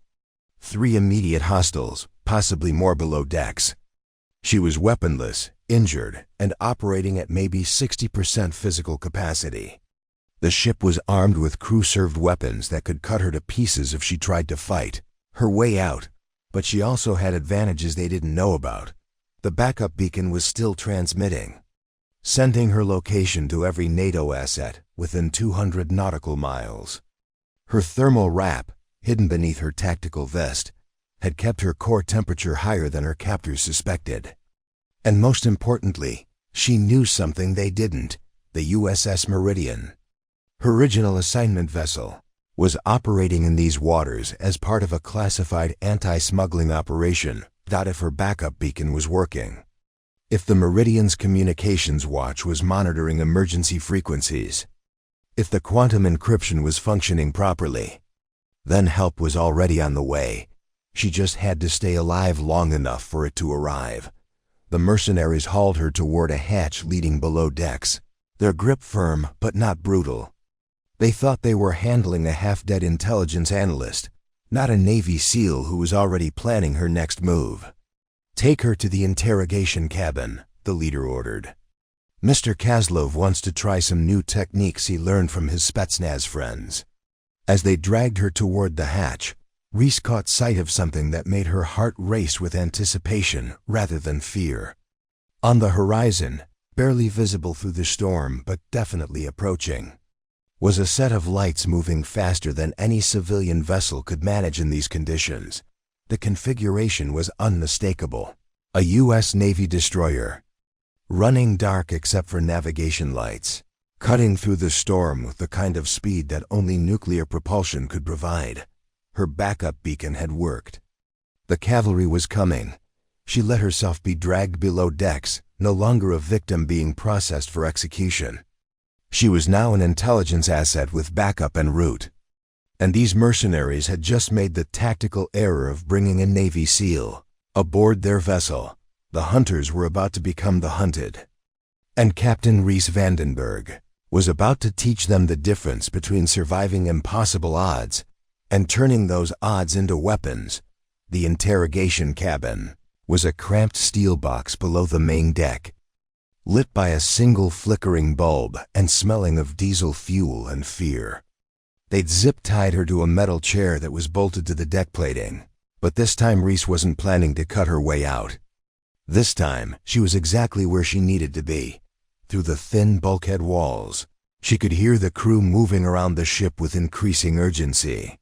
3 immediate hostiles, possibly more below decks. She was weaponless, injured, and operating at maybe 60% physical capacity. The ship was armed with crew-served weapons that could cut her to pieces if she tried to fight her way out, but she also had advantages they didn't know about. The backup beacon was still transmitting, sending her location to every NATO asset within 200 nautical miles. Her thermal wrap, hidden beneath her tactical vest, had kept her core temperature higher than her captors suspected. And most importantly, she knew something they didn't: the USS Meridian, her original assignment vessel, was operating in these waters as part of a classified anti-smuggling operation. If her backup beacon was working, if the Meridian's communications watch was monitoring emergency frequencies, if the quantum encryption was functioning properly, then help was already on the way. She just had to stay alive long enough for it to arrive. The mercenaries hauled her toward a hatch leading below decks, their grip firm but not brutal. They thought they were handling a half-dead intelligence analyst, not a Navy SEAL who was already planning her next move. "Take her to the interrogation cabin," the leader ordered. "Mr. Kozlov wants to try some new techniques he learned from his Spetsnaz friends." As they dragged her toward the hatch, Reese caught sight of something that made her heart race with anticipation rather than fear. On the horizon, barely visible through the storm but definitely approaching, was a set of lights moving faster than any civilian vessel could manage in these conditions. The configuration was unmistakable. A U.S. Navy destroyer, running dark except for navigation lights, cutting through the storm with the kind of speed that only nuclear propulsion could provide. Her backup beacon had worked. The cavalry was coming. She let herself be dragged below decks, no longer a victim being processed for execution. She was now an intelligence asset with backup en route. And these mercenaries had just made the tactical error of bringing a Navy SEAL aboard their vessel. The hunters were about to become the hunted. And Captain Reese Vandenberg was about to teach them the difference between surviving impossible odds and turning those odds into weapons. The interrogation cabin was a cramped steel box below the main deck, lit by a single flickering bulb and smelling of diesel fuel and fear. They'd zip-tied her to a metal chair that was bolted to the deck plating, but this time Reese wasn't planning to cut her way out. This time, she was exactly where she needed to be. Through the thin bulkhead walls, she could hear the crew moving around the ship with increasing urgency.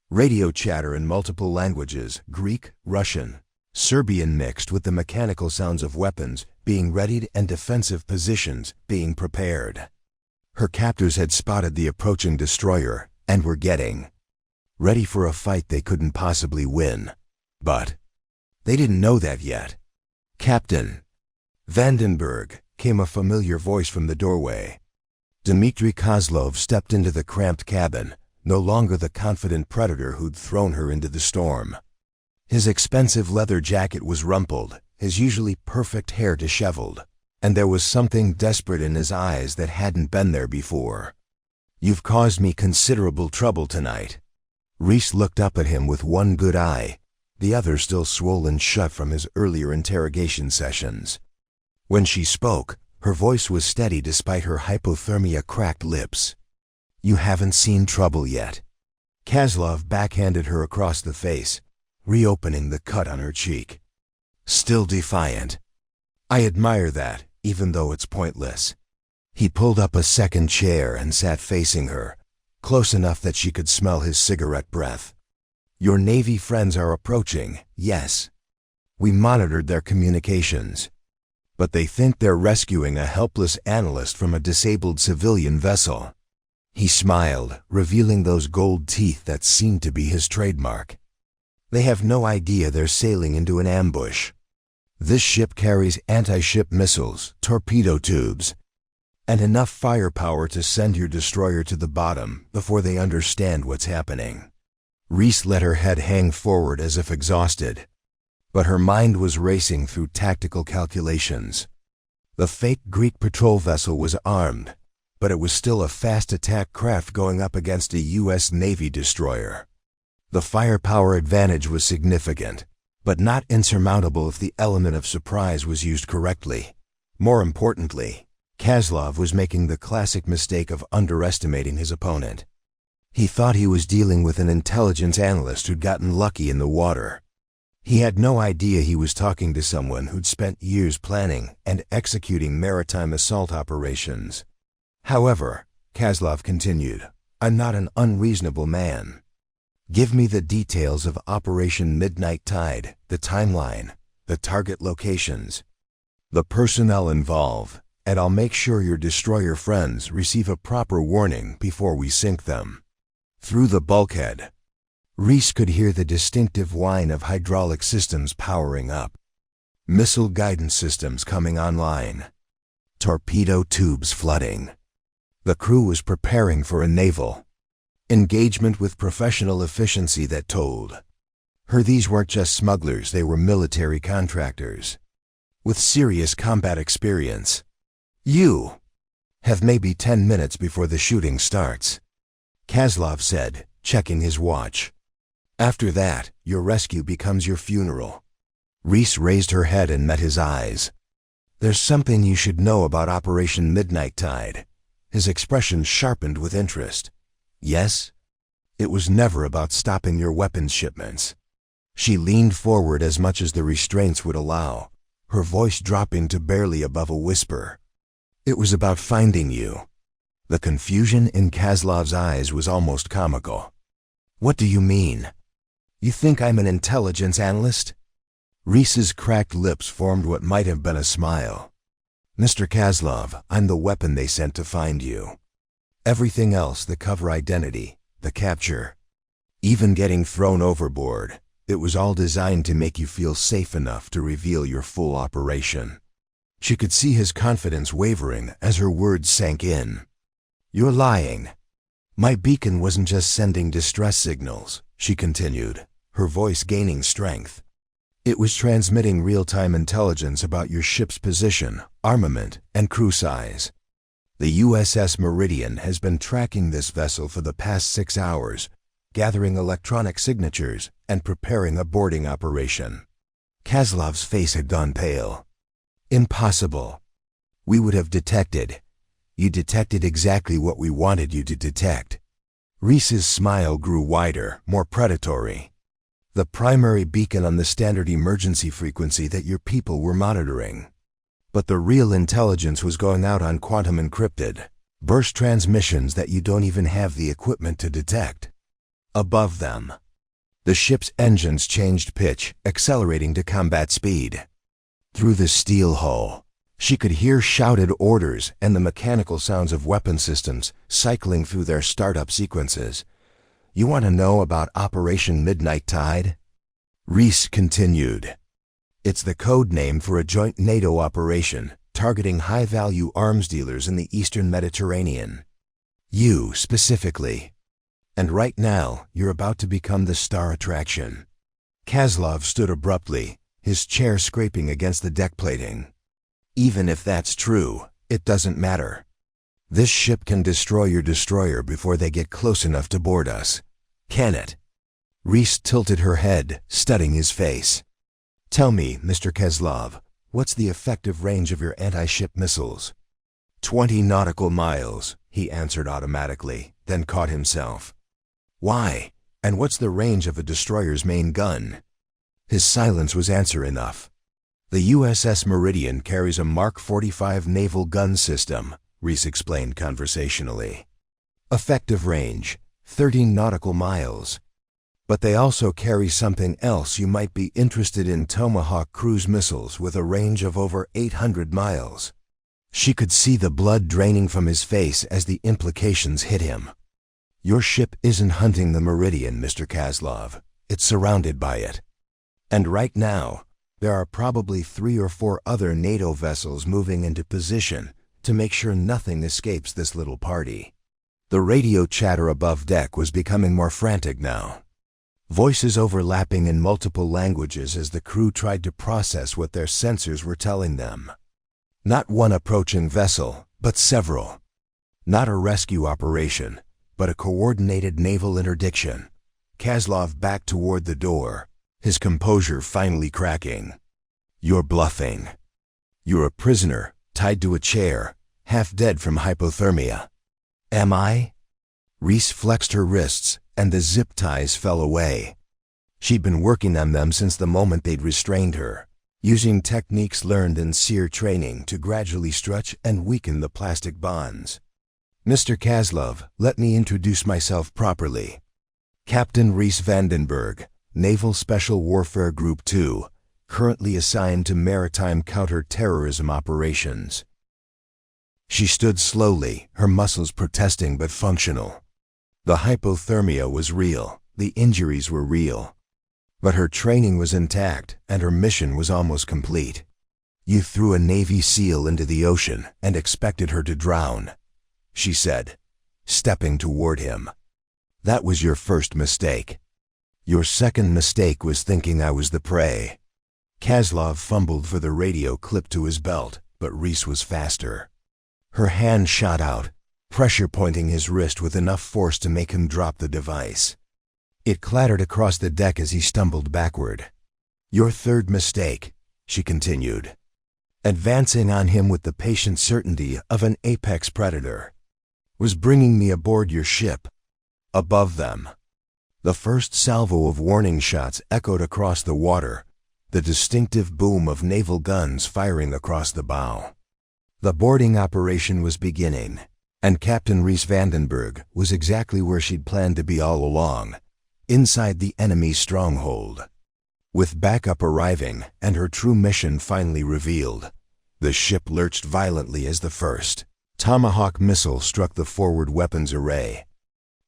Radio chatter in multiple languages, Greek, Russian, Serbian mixed with the mechanical sounds of weapons being readied and defensive positions being prepared. Her captors had spotted the approaching destroyer and were getting ready for a fight they couldn't possibly win. But they didn't know that yet. "Captain Vandenberg," came a familiar voice from the doorway. Dmitry Kozlov stepped into the cramped cabin, no longer the confident predator who'd thrown her into the storm. His expensive leather jacket was rumpled, his usually perfect hair disheveled, and there was something desperate in his eyes that hadn't been there before. "You've caused me considerable trouble tonight." Reese looked up at him with one good eye, the other still swollen shut from his earlier interrogation sessions. When she spoke, her voice was steady despite her hypothermia-cracked lips. "You haven't seen trouble yet." Kozlov backhanded her across the face, reopening the cut on her cheek. "Still defiant. I admire that, even though it's pointless." He pulled up a second chair and sat facing her, close enough that she could smell his cigarette breath. "Your Navy friends are approaching, yes. We monitored their communications. But they think they're rescuing a helpless analyst from a disabled civilian vessel." He smiled, revealing those gold teeth that seemed to be his trademark. "They have no idea they're sailing into an ambush. This ship carries anti-ship missiles, torpedo tubes, and enough firepower to send your destroyer to the bottom before they understand what's happening." Reese let her head hang forward as if exhausted, but her mind was racing through tactical calculations. The fake Greek patrol vessel was armed, but it was still a fast attack craft going up against a U.S. Navy destroyer. The firepower advantage was significant, but not insurmountable if the element of surprise was used correctly. More importantly, Kozlov was making the classic mistake of underestimating his opponent. He thought he was dealing with an intelligence analyst who'd gotten lucky in the water. He had no idea he was talking to someone who'd spent years planning and executing maritime assault operations. "However," Kozlov continued, "I'm not an unreasonable man. Give me the details of Operation Midnight Tide, the timeline, the target locations, the personnel involved, and I'll make sure your destroyer friends receive a proper warning before we sink them." Through the bulkhead, Reese could hear the distinctive whine of hydraulic systems powering up, missile guidance systems coming online, torpedo tubes flooding. The crew was preparing for a naval engagement with professional efficiency that told her these weren't just smugglers, they were military contractors with serious combat experience. "You have maybe 10 minutes before the shooting starts," Kozlov said, checking his watch. "After that, your rescue becomes your funeral." Reese raised her head and met his eyes. "There's something you should know about Operation Midnight Tide." His expression sharpened with interest. "Yes? It was never about stopping your weapons shipments." She leaned forward as much as the restraints would allow, her voice dropping to barely above a whisper. "It was about finding you." The confusion in Kozlov's eyes was almost comical. "What do you mean?" You think I'm an intelligence analyst? Reese's cracked lips formed what might have been a smile. Mr. Kozlov, I'm the weapon they sent to find you. Everything else, the cover identity, the capture, even getting thrown overboard, it was all designed to make you feel safe enough to reveal your full operation. She could see his confidence wavering as her words sank in. You're lying. My beacon wasn't just sending distress signals, she continued, her voice gaining strength. It was transmitting real-time intelligence about your ship's position, armament, and crew size. The USS Meridian has been tracking this vessel for the past 6 hours, gathering electronic signatures and preparing a boarding operation. Kozlov's face had gone pale. Impossible. We would have detected. You detected exactly what we wanted you to detect. Reese's smile grew wider, more predatory. The primary beacon on the standard emergency frequency that your people were monitoring. But the real intelligence was going out on quantum encrypted, burst transmissions that you don't even have the equipment to detect. Above them, the ship's engines changed pitch, accelerating to combat speed. Through the steel hull, she could hear shouted orders and the mechanical sounds of weapon systems cycling through their startup sequences. You want to know about Operation Midnight Tide? Reese continued. It's the code name for a joint NATO operation targeting high-value arms dealers in the Eastern Mediterranean. You, specifically. And right now, you're about to become the star attraction. Kozlov stood abruptly, his chair scraping against the deck plating. Even if that's true, it doesn't matter. This ship can destroy your destroyer before they get close enough to board us. Can it? Reese tilted her head, studying his face. Tell me, Mr. Kozlov, what's the effective range of your anti-ship missiles? 20 nautical miles, he answered automatically, then caught himself. Why? And what's the range of a destroyer's main gun? His silence was answer enough. The USS Meridian carries a Mark 45 naval gun system, Reese explained conversationally. Effective range, 13 nautical miles. But they also carry something else you might be interested in: Tomahawk cruise missiles with a range of over 800 miles. She could see the blood draining from his face as the implications hit him. Your ship isn't hunting the Meridian, Mr. Kozlov. It's surrounded by it. And right now, there are probably 3 or 4 other NATO vessels moving into position to make sure nothing escapes this little party. The radio chatter above deck was becoming more frantic now. Voices overlapping in multiple languages as the crew tried to process what their sensors were telling them. Not one approaching vessel, but several. Not a rescue operation, but a coordinated naval interdiction. Kozlov backed toward the door, his composure finally cracking. You're bluffing. You're a prisoner, tied to a chair, half dead from hypothermia. Am I? Reese flexed her wrists, and the zip ties fell away. She'd been working on them since the moment they'd restrained her, using techniques learned in SEER training to gradually stretch and weaken the plastic bonds. Mr. Kozlov, let me introduce myself properly. Captain Reese Vandenberg, Naval Special Warfare Group 2, currently assigned to maritime counter-terrorism operations. She stood slowly, her muscles protesting but functional. The hypothermia was real, the injuries were real. But her training was intact, and her mission was almost complete. You threw a Navy SEAL into the ocean and expected her to drown, she said, stepping toward him. That was your first mistake. Your second mistake was thinking I was the prey. Kozlov fumbled for the radio clipped to his belt, but Reese was faster. Her hand shot out, pressure pointing his wrist with enough force to make him drop the device. It clattered across the deck as he stumbled backward. Your third mistake, she continued, advancing on him with the patient certainty of an apex predator, was bringing me aboard your ship. Above them, the first salvo of warning shots echoed across the water, the distinctive boom of naval guns firing across the bow. The boarding operation was beginning, and Captain Reese Vandenberg was exactly where she'd planned to be all along, inside the enemy's stronghold. With backup arriving and her true mission finally revealed, the ship lurched violently as the first Tomahawk missile struck the forward weapons array,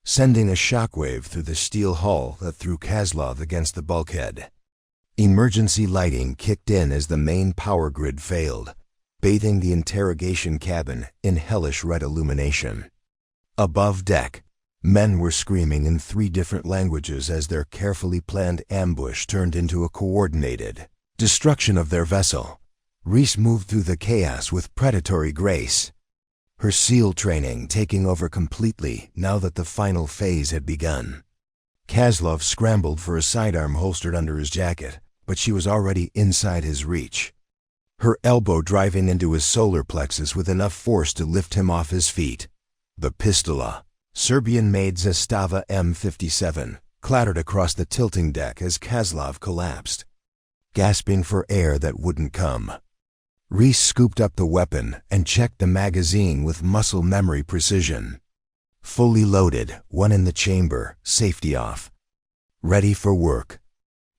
sending a shockwave through the steel hull that threw Kozlov against the bulkhead. Emergency lighting kicked in as the main power grid failed, bathing the interrogation cabin in hellish red illumination. Above deck, men were screaming in 3 different languages as their carefully planned ambush turned into a coordinated destruction of their vessel. Reese moved through the chaos with predatory grace, her SEAL training taking over completely now that the final phase had begun. Kozlov scrambled for a sidearm holstered under his jacket, but she was already inside his reach, her elbow driving into his solar plexus with enough force to lift him off his feet. The Pistola, Serbian-made Zastava M57, clattered across the tilting deck as Kozlov collapsed, gasping for air that wouldn't come. Reese scooped up the weapon and checked the magazine with muscle memory precision. Fully loaded, one in the chamber, safety off. Ready for work.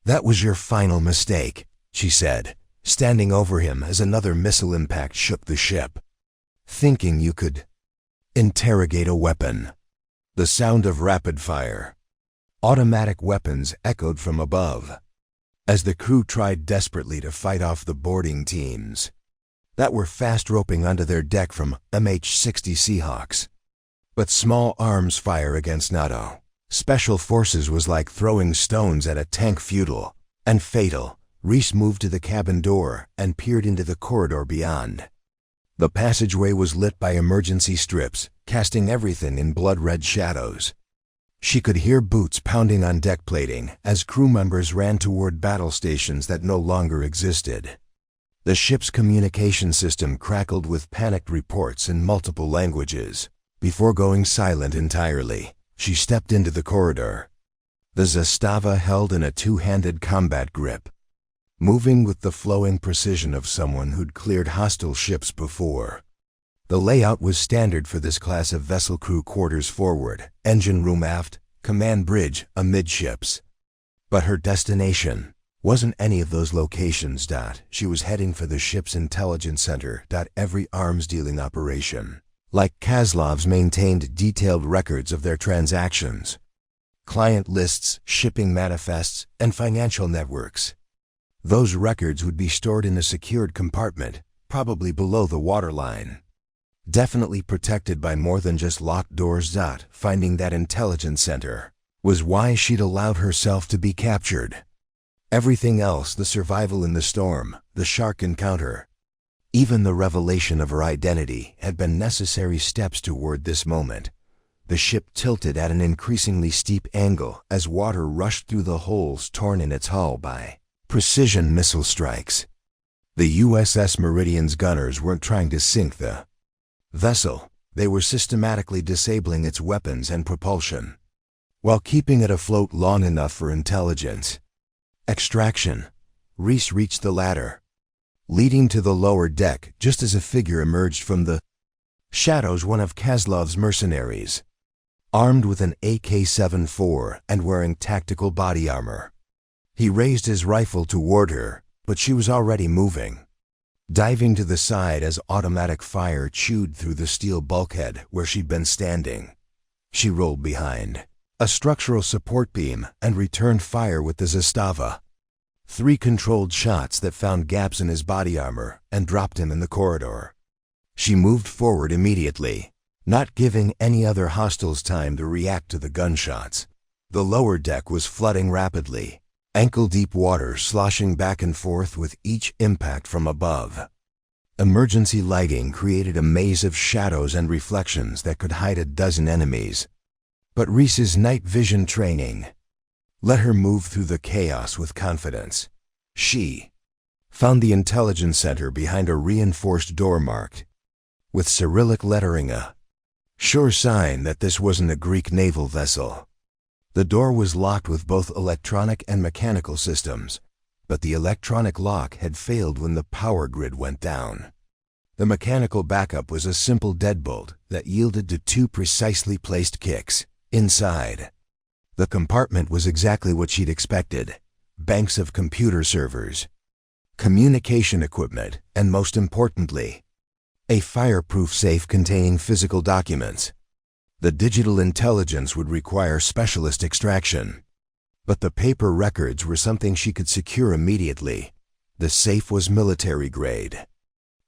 "That was your final mistake," she said, standing over him as another missile impact shook the ship. "Thinking you could interrogate a weapon." The sound of rapid fire, automatic weapons echoed from above, as the crew tried desperately to fight off the boarding teams that were fast roping onto their deck from MH-60 Seahawks. But small arms fire against NATO Special Forces was like throwing stones at a tank, futile and fatal. Reese moved to the cabin door and peered into the corridor beyond. The passageway was lit by emergency strips, casting everything in blood-red shadows. She could hear boots pounding on deck plating as crew members ran toward battle stations that no longer existed. The ship's communication system crackled with panicked reports in multiple languages. Before going silent entirely, she stepped into the corridor, the Zastava held in a 2-handed combat grip, moving with the flowing precision of someone who'd cleared hostile ships before. The layout was standard for this class of vessel: crew quarters forward, engine room aft, command bridge amidships. But her destination wasn't any of those locations. She was heading for the ship's intelligence center. Every arms-dealing operation, like Kozlov's, maintained detailed records of their transactions, client lists, shipping manifests, and financial networks. Those records would be stored in a secured compartment, probably below the waterline. Definitely protected by more than just locked doors. Finding that intelligence center was why she'd allowed herself to be captured. Everything else, the survival in the storm, the shark encounter, even the revelation of her identity, had been necessary steps toward this moment. The ship tilted at an increasingly steep angle as water rushed through the holes torn in its hull by precision missile strikes. The USS Meridian's gunners weren't trying to sink the vessel. They were systematically disabling its weapons and propulsion, while keeping it afloat long enough for intelligence extraction. Reese reached the ladder, leading to the lower deck just as a figure emerged from the shadows. One of Kozlov's mercenaries, armed with an AK-74 and wearing tactical body armor. He raised his rifle toward her, but she was already moving, diving to the side as automatic fire chewed through the steel bulkhead where she'd been standing. She rolled behind a structural support beam and returned fire with the Zastava. 3 controlled shots that found gaps in his body armor and dropped him in the corridor. She moved forward immediately, not giving any other hostiles time to react to the gunshots. The lower deck was flooding rapidly, ankle-deep water sloshing back and forth with each impact from above. Emergency lighting created a maze of shadows and reflections that could hide a dozen enemies. But Reese's night vision training let her move through the chaos with confidence. She found the intelligence center behind a reinforced door marked with Cyrillic lettering, a sure sign that this wasn't a Greek naval vessel. The door was locked with both electronic and mechanical systems, but the electronic lock had failed when the power grid went down. The mechanical backup was a simple deadbolt that yielded to 2 precisely placed kicks inside. The compartment was exactly what she'd expected. Banks of computer servers, communication equipment, and most importantly, a fireproof safe containing physical documents. The digital intelligence would require specialist extraction. But the paper records were something she could secure immediately. The safe was military grade,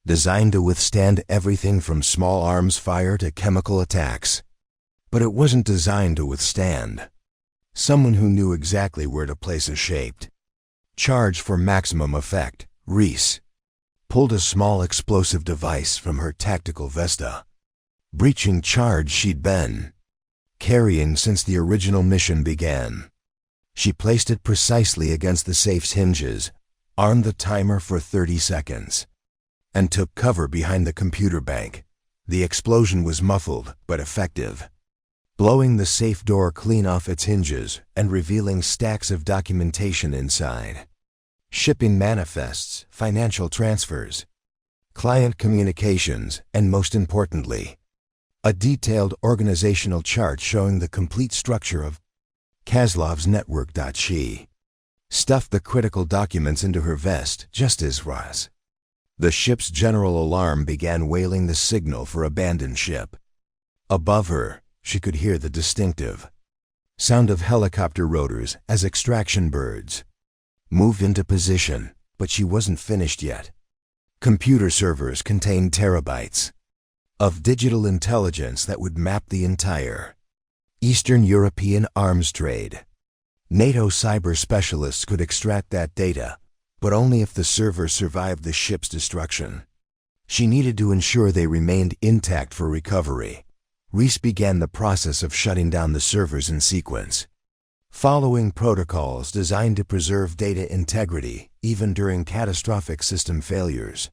designed to withstand everything from small arms fire to chemical attacks. But it wasn't designed to withstand. Someone who knew exactly where to place a shaped charge for maximum effect, Reese, pulled a small explosive device from her tactical Vesta. Breaching charge she'd been carrying since the original mission began. She placed it precisely against the safe's hinges, armed the timer for 30 seconds, and took cover behind the computer bank. The explosion was muffled but effective, blowing the safe door clean off its hinges and revealing stacks of documentation inside. Shipping manifests, financial transfers, client communications, and most importantly, a detailed organizational chart showing the complete structure of Kaslov's network. She stuffed the critical documents into her vest just as was. The ship's general alarm began wailing the signal for abandoned ship. Above her, she could hear the distinctive sound of helicopter rotors as extraction birds moved into position, but she wasn't finished yet. Computer servers contained terabytes of digital intelligence that would map the entire Eastern European arms trade. NATO cyber specialists could extract that data, but only if the servers survived the ship's destruction. She needed to ensure they remained intact for recovery. Reese began the process of shutting down the servers in sequence, following protocols designed to preserve data integrity even during catastrophic system failures.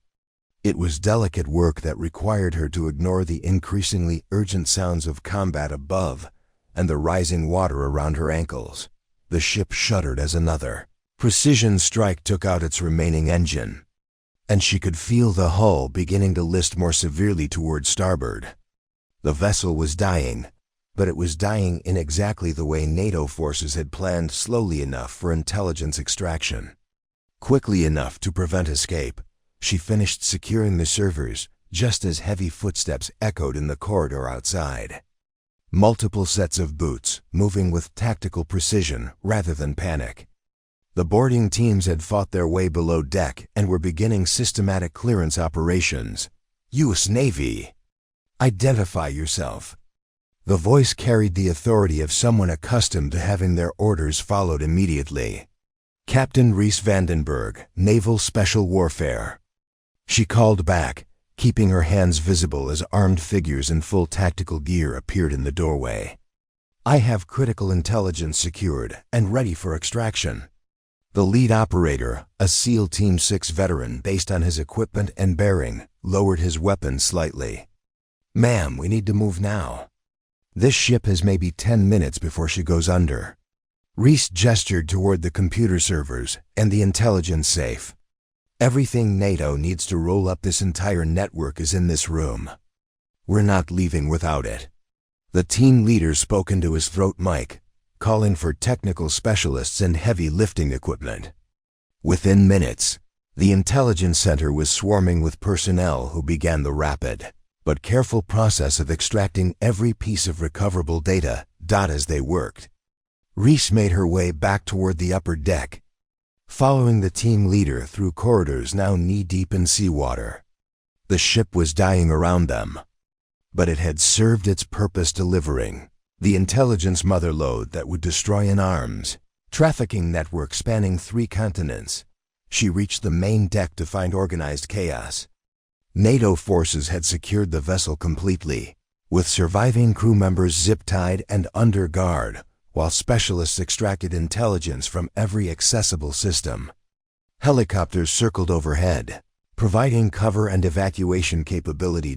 It was delicate work that required her to ignore the increasingly urgent sounds of combat above and the rising water around her ankles. The ship shuddered as another precision strike took out its remaining engine, and she could feel the hull beginning to list more severely toward starboard. The vessel was dying, but it was dying in exactly the way NATO forces had planned, slowly enough for intelligence extraction, quickly enough to prevent escape. She finished securing the servers just as heavy footsteps echoed in the corridor outside. Multiple sets of boots, moving with tactical precision rather than panic. The boarding teams had fought their way below deck and were beginning systematic clearance operations. U.S. Navy. Identify yourself. The voice carried the authority of someone accustomed to having their orders followed immediately. Captain Reese Vandenberg, Naval Special Warfare. She called back, keeping her hands visible as armed figures in full tactical gear appeared in the doorway. I have critical intelligence secured and ready for extraction. The lead operator, a SEAL Team 6 veteran based on his equipment and bearing, lowered his weapon slightly. Ma'am, we need to move now. This ship has maybe 10 minutes before she goes under. Reese gestured toward the computer servers and the intelligence safe. Everything NATO needs to roll up this entire network is in this room. We're not leaving without it. The team leader spoke into his throat mic, calling for technical specialists and heavy lifting equipment. Within minutes, the intelligence center was swarming with personnel who began the rapid but careful process of extracting every piece of recoverable data, as they worked. Reese made her way back toward the upper deck, following the team leader through corridors now knee-deep in seawater. The ship was dying around them, but it had served its purpose, delivering the intelligence mother lode that would destroy an arms trafficking network spanning 3 continents. She reached the main deck to find organized chaos. NATO forces had secured the vessel completely, with surviving crew members zip-tied and under guard, while specialists extracted intelligence from every accessible system. Helicopters circled overhead, providing cover and evacuation capability.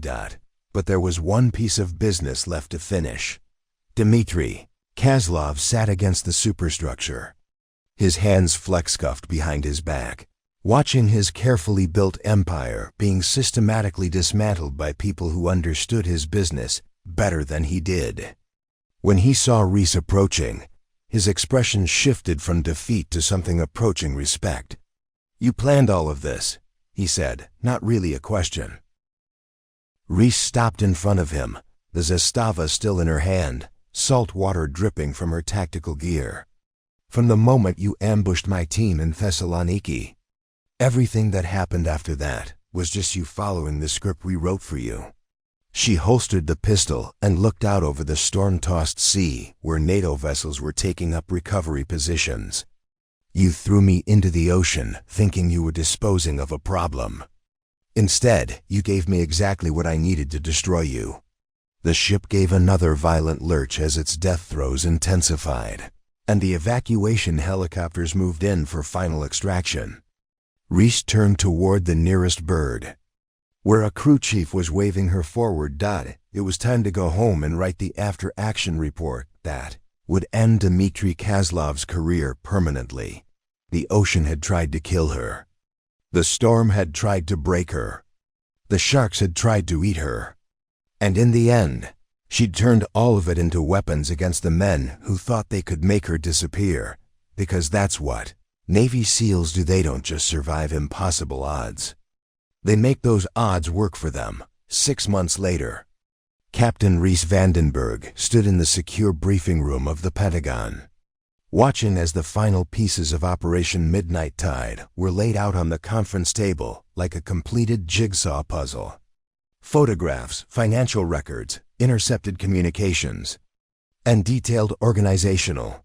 But there was one piece of business left to finish. Dmitry Kaslov sat against the superstructure, his hands flex-cuffed behind his back, watching his carefully built empire being systematically dismantled by people who understood his business better than he did. When he saw Reese approaching, His expression shifted from defeat to something approaching respect. "You planned all of this," he said, not really a question. Reese stopped in front of him, the zastava still in her hand, salt water dripping from her tactical gear. "From the moment you ambushed my team in Thessaloniki. Everything that happened after that was just you following the script we wrote for you." She holstered the pistol and looked out over the storm-tossed sea where NATO vessels were taking up recovery positions. "You threw me into the ocean thinking you were disposing of a problem. Instead, you gave me exactly what I needed to destroy you." The ship gave another violent lurch as its death throes intensified, and the evacuation helicopters moved in for final extraction. Reese turned toward the nearest bird, where a crew chief was waving her forward. It was time to go home and write the after-action report that would end Dmitry Kozlov's career permanently. The ocean had tried to kill her. The storm had tried to break her. The sharks had tried to eat her. And in the end, she'd turned all of it into weapons against the men who thought they could make her disappear, because that's what Navy SEALs do. They don't just survive impossible odds. They make those odds work for them. 6 months later, Captain Reese Vandenberg stood in the secure briefing room of the Pentagon, watching as the final pieces of Operation Midnight Tide were laid out on the conference table like a completed jigsaw puzzle. Photographs, financial records, intercepted communications, and detailed organizational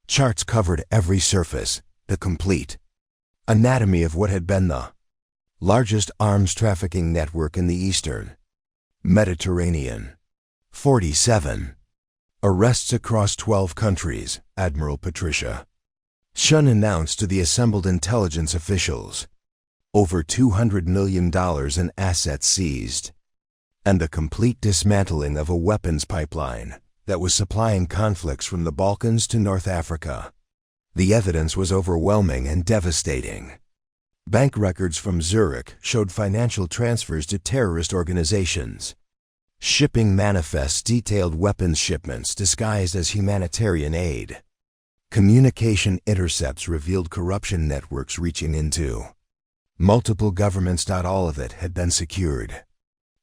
charts covered every surface, the complete anatomy of what had been the largest arms trafficking network in the Eastern Mediterranean. 47 arrests across 12 countries, Admiral Patricia Shun announced to the assembled intelligence officials. Over $200 million in assets seized, and the complete dismantling of a weapons pipeline that was supplying conflicts from the Balkans to North Africa. The evidence was overwhelming and devastating. Bank records from Zurich showed financial transfers to terrorist organizations. Shipping manifests detailed weapons shipments disguised as humanitarian aid. Communication intercepts revealed corruption networks reaching into multiple governments. All of it had been secured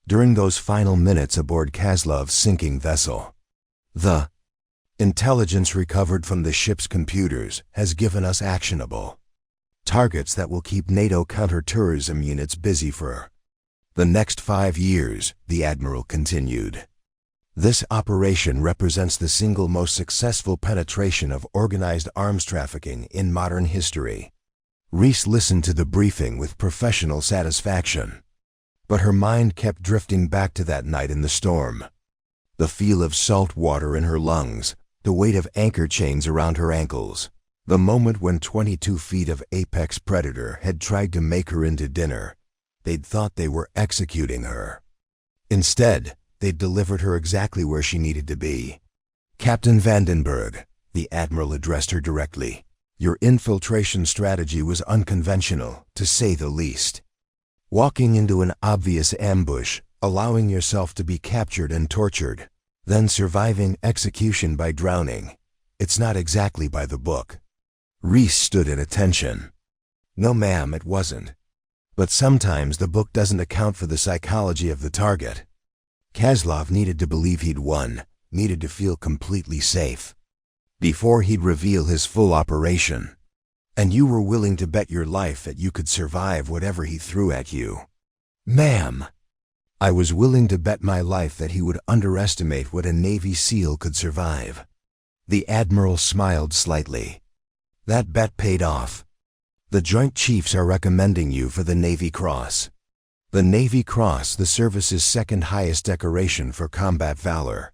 during those final minutes aboard Kozlov's sinking vessel. The intelligence recovered from the ship's computers has given us actionable targets that will keep NATO counterterrorism units busy for the next 5 years, the Admiral continued. This operation represents the single most successful penetration of organized arms trafficking in modern history. Reese listened to the briefing with professional satisfaction, but her mind kept drifting back to that night in the storm. The feel of salt water in her lungs, the weight of anchor chains around her ankles, the moment when 22 feet of apex predator had tried to make her into dinner. They'd thought they were executing her. Instead, they'd delivered her exactly where she needed to be. "Captain Vandenberg," the Admiral addressed her directly, "your infiltration strategy was unconventional, to say the least. Walking into an obvious ambush, allowing yourself to be captured and tortured, then surviving execution by drowning. It's not exactly by the book." Reese stood at attention. "No, ma'am, it wasn't. But sometimes the book doesn't account for the psychology of the target. Kozlov needed to believe he'd won, needed to feel completely safe before he'd reveal his full operation. And you were willing to bet your life that you could survive whatever he threw at you." "Ma'am, I was willing to bet my life that he would underestimate what a Navy SEAL could survive." The Admiral smiled slightly. "That bet paid off. The Joint Chiefs are recommending you for the Navy Cross. The Navy Cross, the service's second highest decoration for combat valor.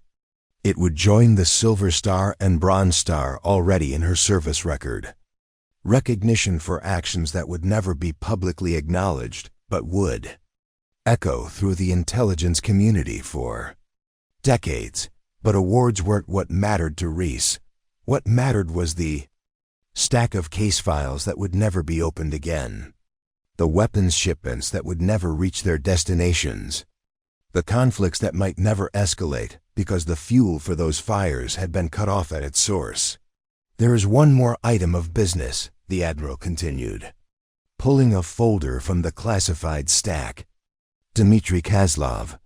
It would join the Silver Star and Bronze Star already in her service record. Recognition for actions that would never be publicly acknowledged, but would echo through the intelligence community for decades. But awards weren't what mattered to Reese. What mattered was the stack of case files that would never be opened again. The weapons shipments that would never reach their destinations. The conflicts that might never escalate because the fuel for those fires had been cut off at its source. "There is one more item of business," the Admiral continued, pulling a folder from the classified stack. "Dmitry Kozlov."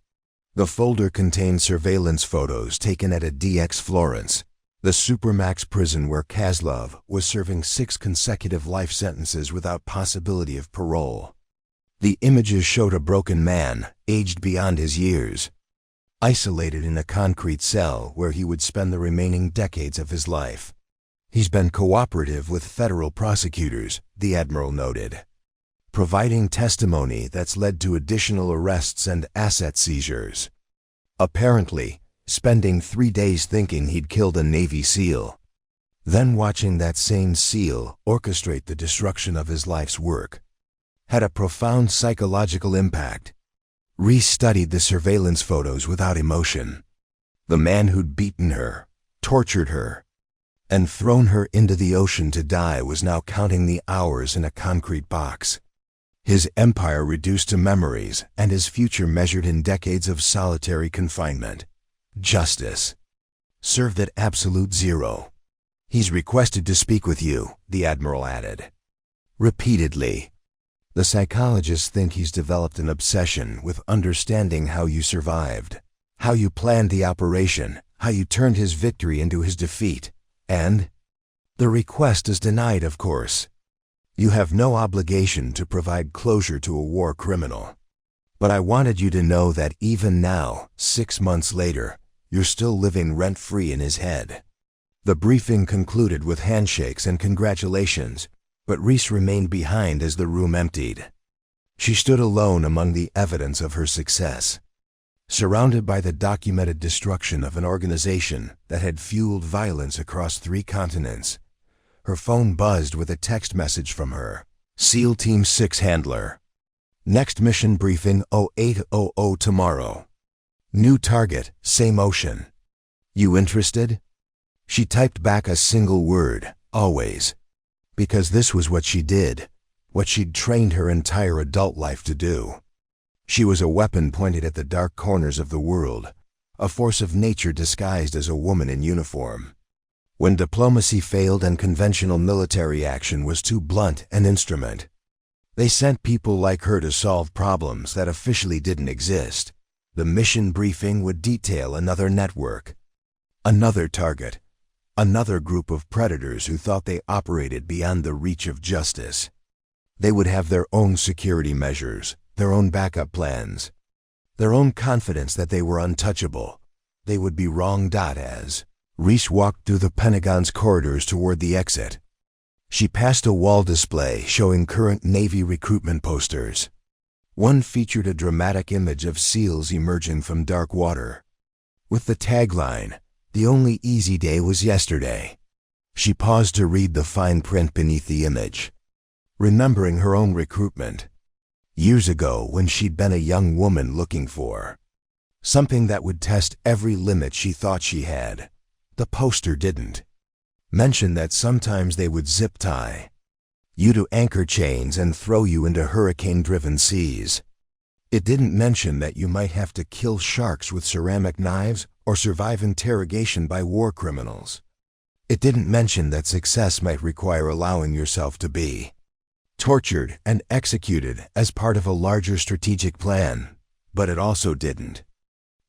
The folder contained surveillance photos taken at a DX Florence, the supermax prison where Kozlov was serving 6 consecutive life sentences without possibility of parole. The images showed a broken man, aged beyond his years, isolated in a concrete cell where he would spend the remaining decades of his life. "He's been cooperative with federal prosecutors," the Admiral noted, providing testimony that's led to additional arrests and asset seizures. Apparently, spending 3 days thinking he'd killed a Navy SEAL, then watching that same SEAL orchestrate the destruction of his life's work, had a profound psychological impact. Reese studied the surveillance photos without emotion. The man who'd beaten her, tortured her, and thrown her into the ocean to die was now counting the hours in a concrete box. His empire reduced to memories and his future measured in decades of solitary confinement. Justice served at absolute zero. "He's requested to speak with you," the Admiral added. "Repeatedly. The psychologists think he's developed an obsession with understanding how you survived, how you planned the operation, how you turned his victory into his defeat, and the request is denied, of course. You have no obligation to provide closure to a war criminal. But I wanted you to know that even now, 6 months later, you're still living rent-free in his head." The briefing concluded with handshakes and congratulations, but Reese remained behind as the room emptied. She stood alone among the evidence of her success, surrounded by the documented destruction of an organization that had fueled violence across 3 continents. Her phone buzzed with a text message from her. "SEAL Team 6 Handler. Next mission briefing 0800 tomorrow. New target, same ocean. You interested?" She typed back a single word, "always," because this was what she did, what she'd trained her entire adult life to do. She was a weapon pointed at the dark corners of the world, a force of nature disguised as a woman in uniform. When diplomacy failed and conventional military action was too blunt an instrument, they sent people like her to solve problems that officially didn't exist. The mission briefing would detail another network, another target, another group of predators who thought they operated beyond the reach of justice. They would have their own security measures, their own backup plans, their own confidence that they were untouchable. They would be wrong. As Reese walked through the Pentagon's corridors toward the exit, she passed a wall display showing current Navy recruitment posters. One featured a dramatic image of SEALs emerging from dark water, with the tagline, "The only easy day was yesterday." She paused to read the fine print beneath the image, remembering her own recruitment. Years ago, when she'd been a young woman looking for something that would test every limit she thought she had. The poster didn't mention that sometimes they would zip tie you to anchor chains and throw you into hurricane-driven seas. It didn't mention that you might have to kill sharks with ceramic knives or survive interrogation by war criminals. It didn't mention that success might require allowing yourself to be tortured and executed as part of a larger strategic plan. But it also didn't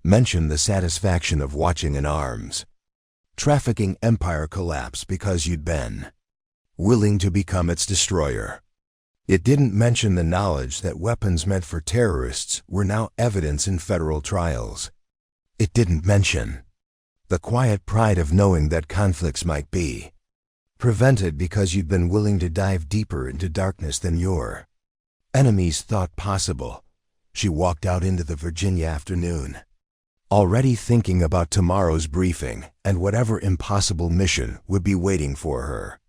mention the satisfaction of watching an arms trafficking empire collapse because you'd been willing to become its destroyer. It didn't mention the knowledge that weapons meant for terrorists were now evidence in federal trials. It didn't mention the quiet pride of knowing that conflicts might be prevented because you'd been willing to dive deeper into darkness than your enemies thought possible. She walked out into the Virginia afternoon, already thinking about tomorrow's briefing and whatever impossible mission would be waiting for her.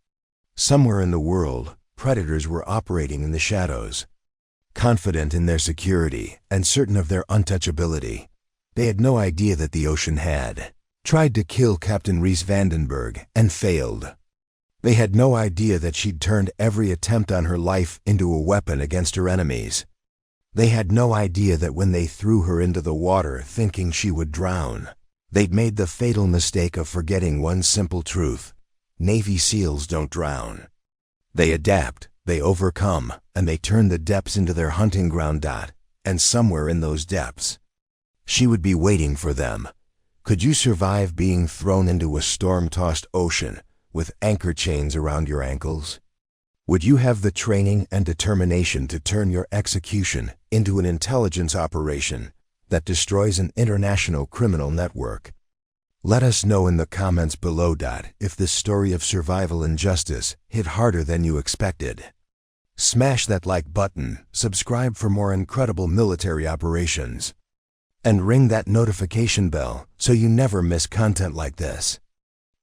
Somewhere in the world, predators were operating in the shadows, confident in their security and certain of their untouchability. They had no idea that the ocean had tried to kill Captain Reese Vandenberg and failed. They had no idea that she'd turned every attempt on her life into a weapon against her enemies. They had no idea that when they threw her into the water thinking she would drown, they'd made the fatal mistake of forgetting one simple truth. Navy SEALs don't drown. They adapt, they overcome, and they turn the depths into their hunting ground. And somewhere in those depths, she would be waiting for them. Could you survive being thrown into a storm-tossed ocean with anchor chains around your ankles? Would you have the training and determination to turn your execution into an intelligence operation that destroys an international criminal network? Let us know in the comments below. If this story of survival and justice hit harder than you expected. Smash that like button, subscribe for more incredible military operations, and ring that notification bell so you never miss content like this.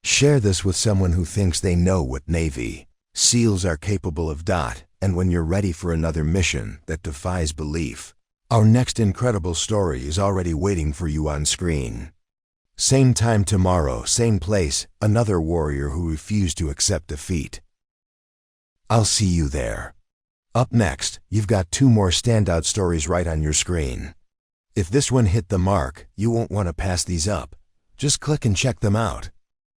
Share this with someone who thinks they know what Navy SEALs are capable of. And when you're ready for another mission that defies belief, our next incredible story is already waiting for you on screen. Same time tomorrow, same place, another warrior who refused to accept defeat. I'll see you there. Up next, you've got 2 more standout stories right on your screen. If this one hit the mark, you won't want to pass these up. Just click and check them out.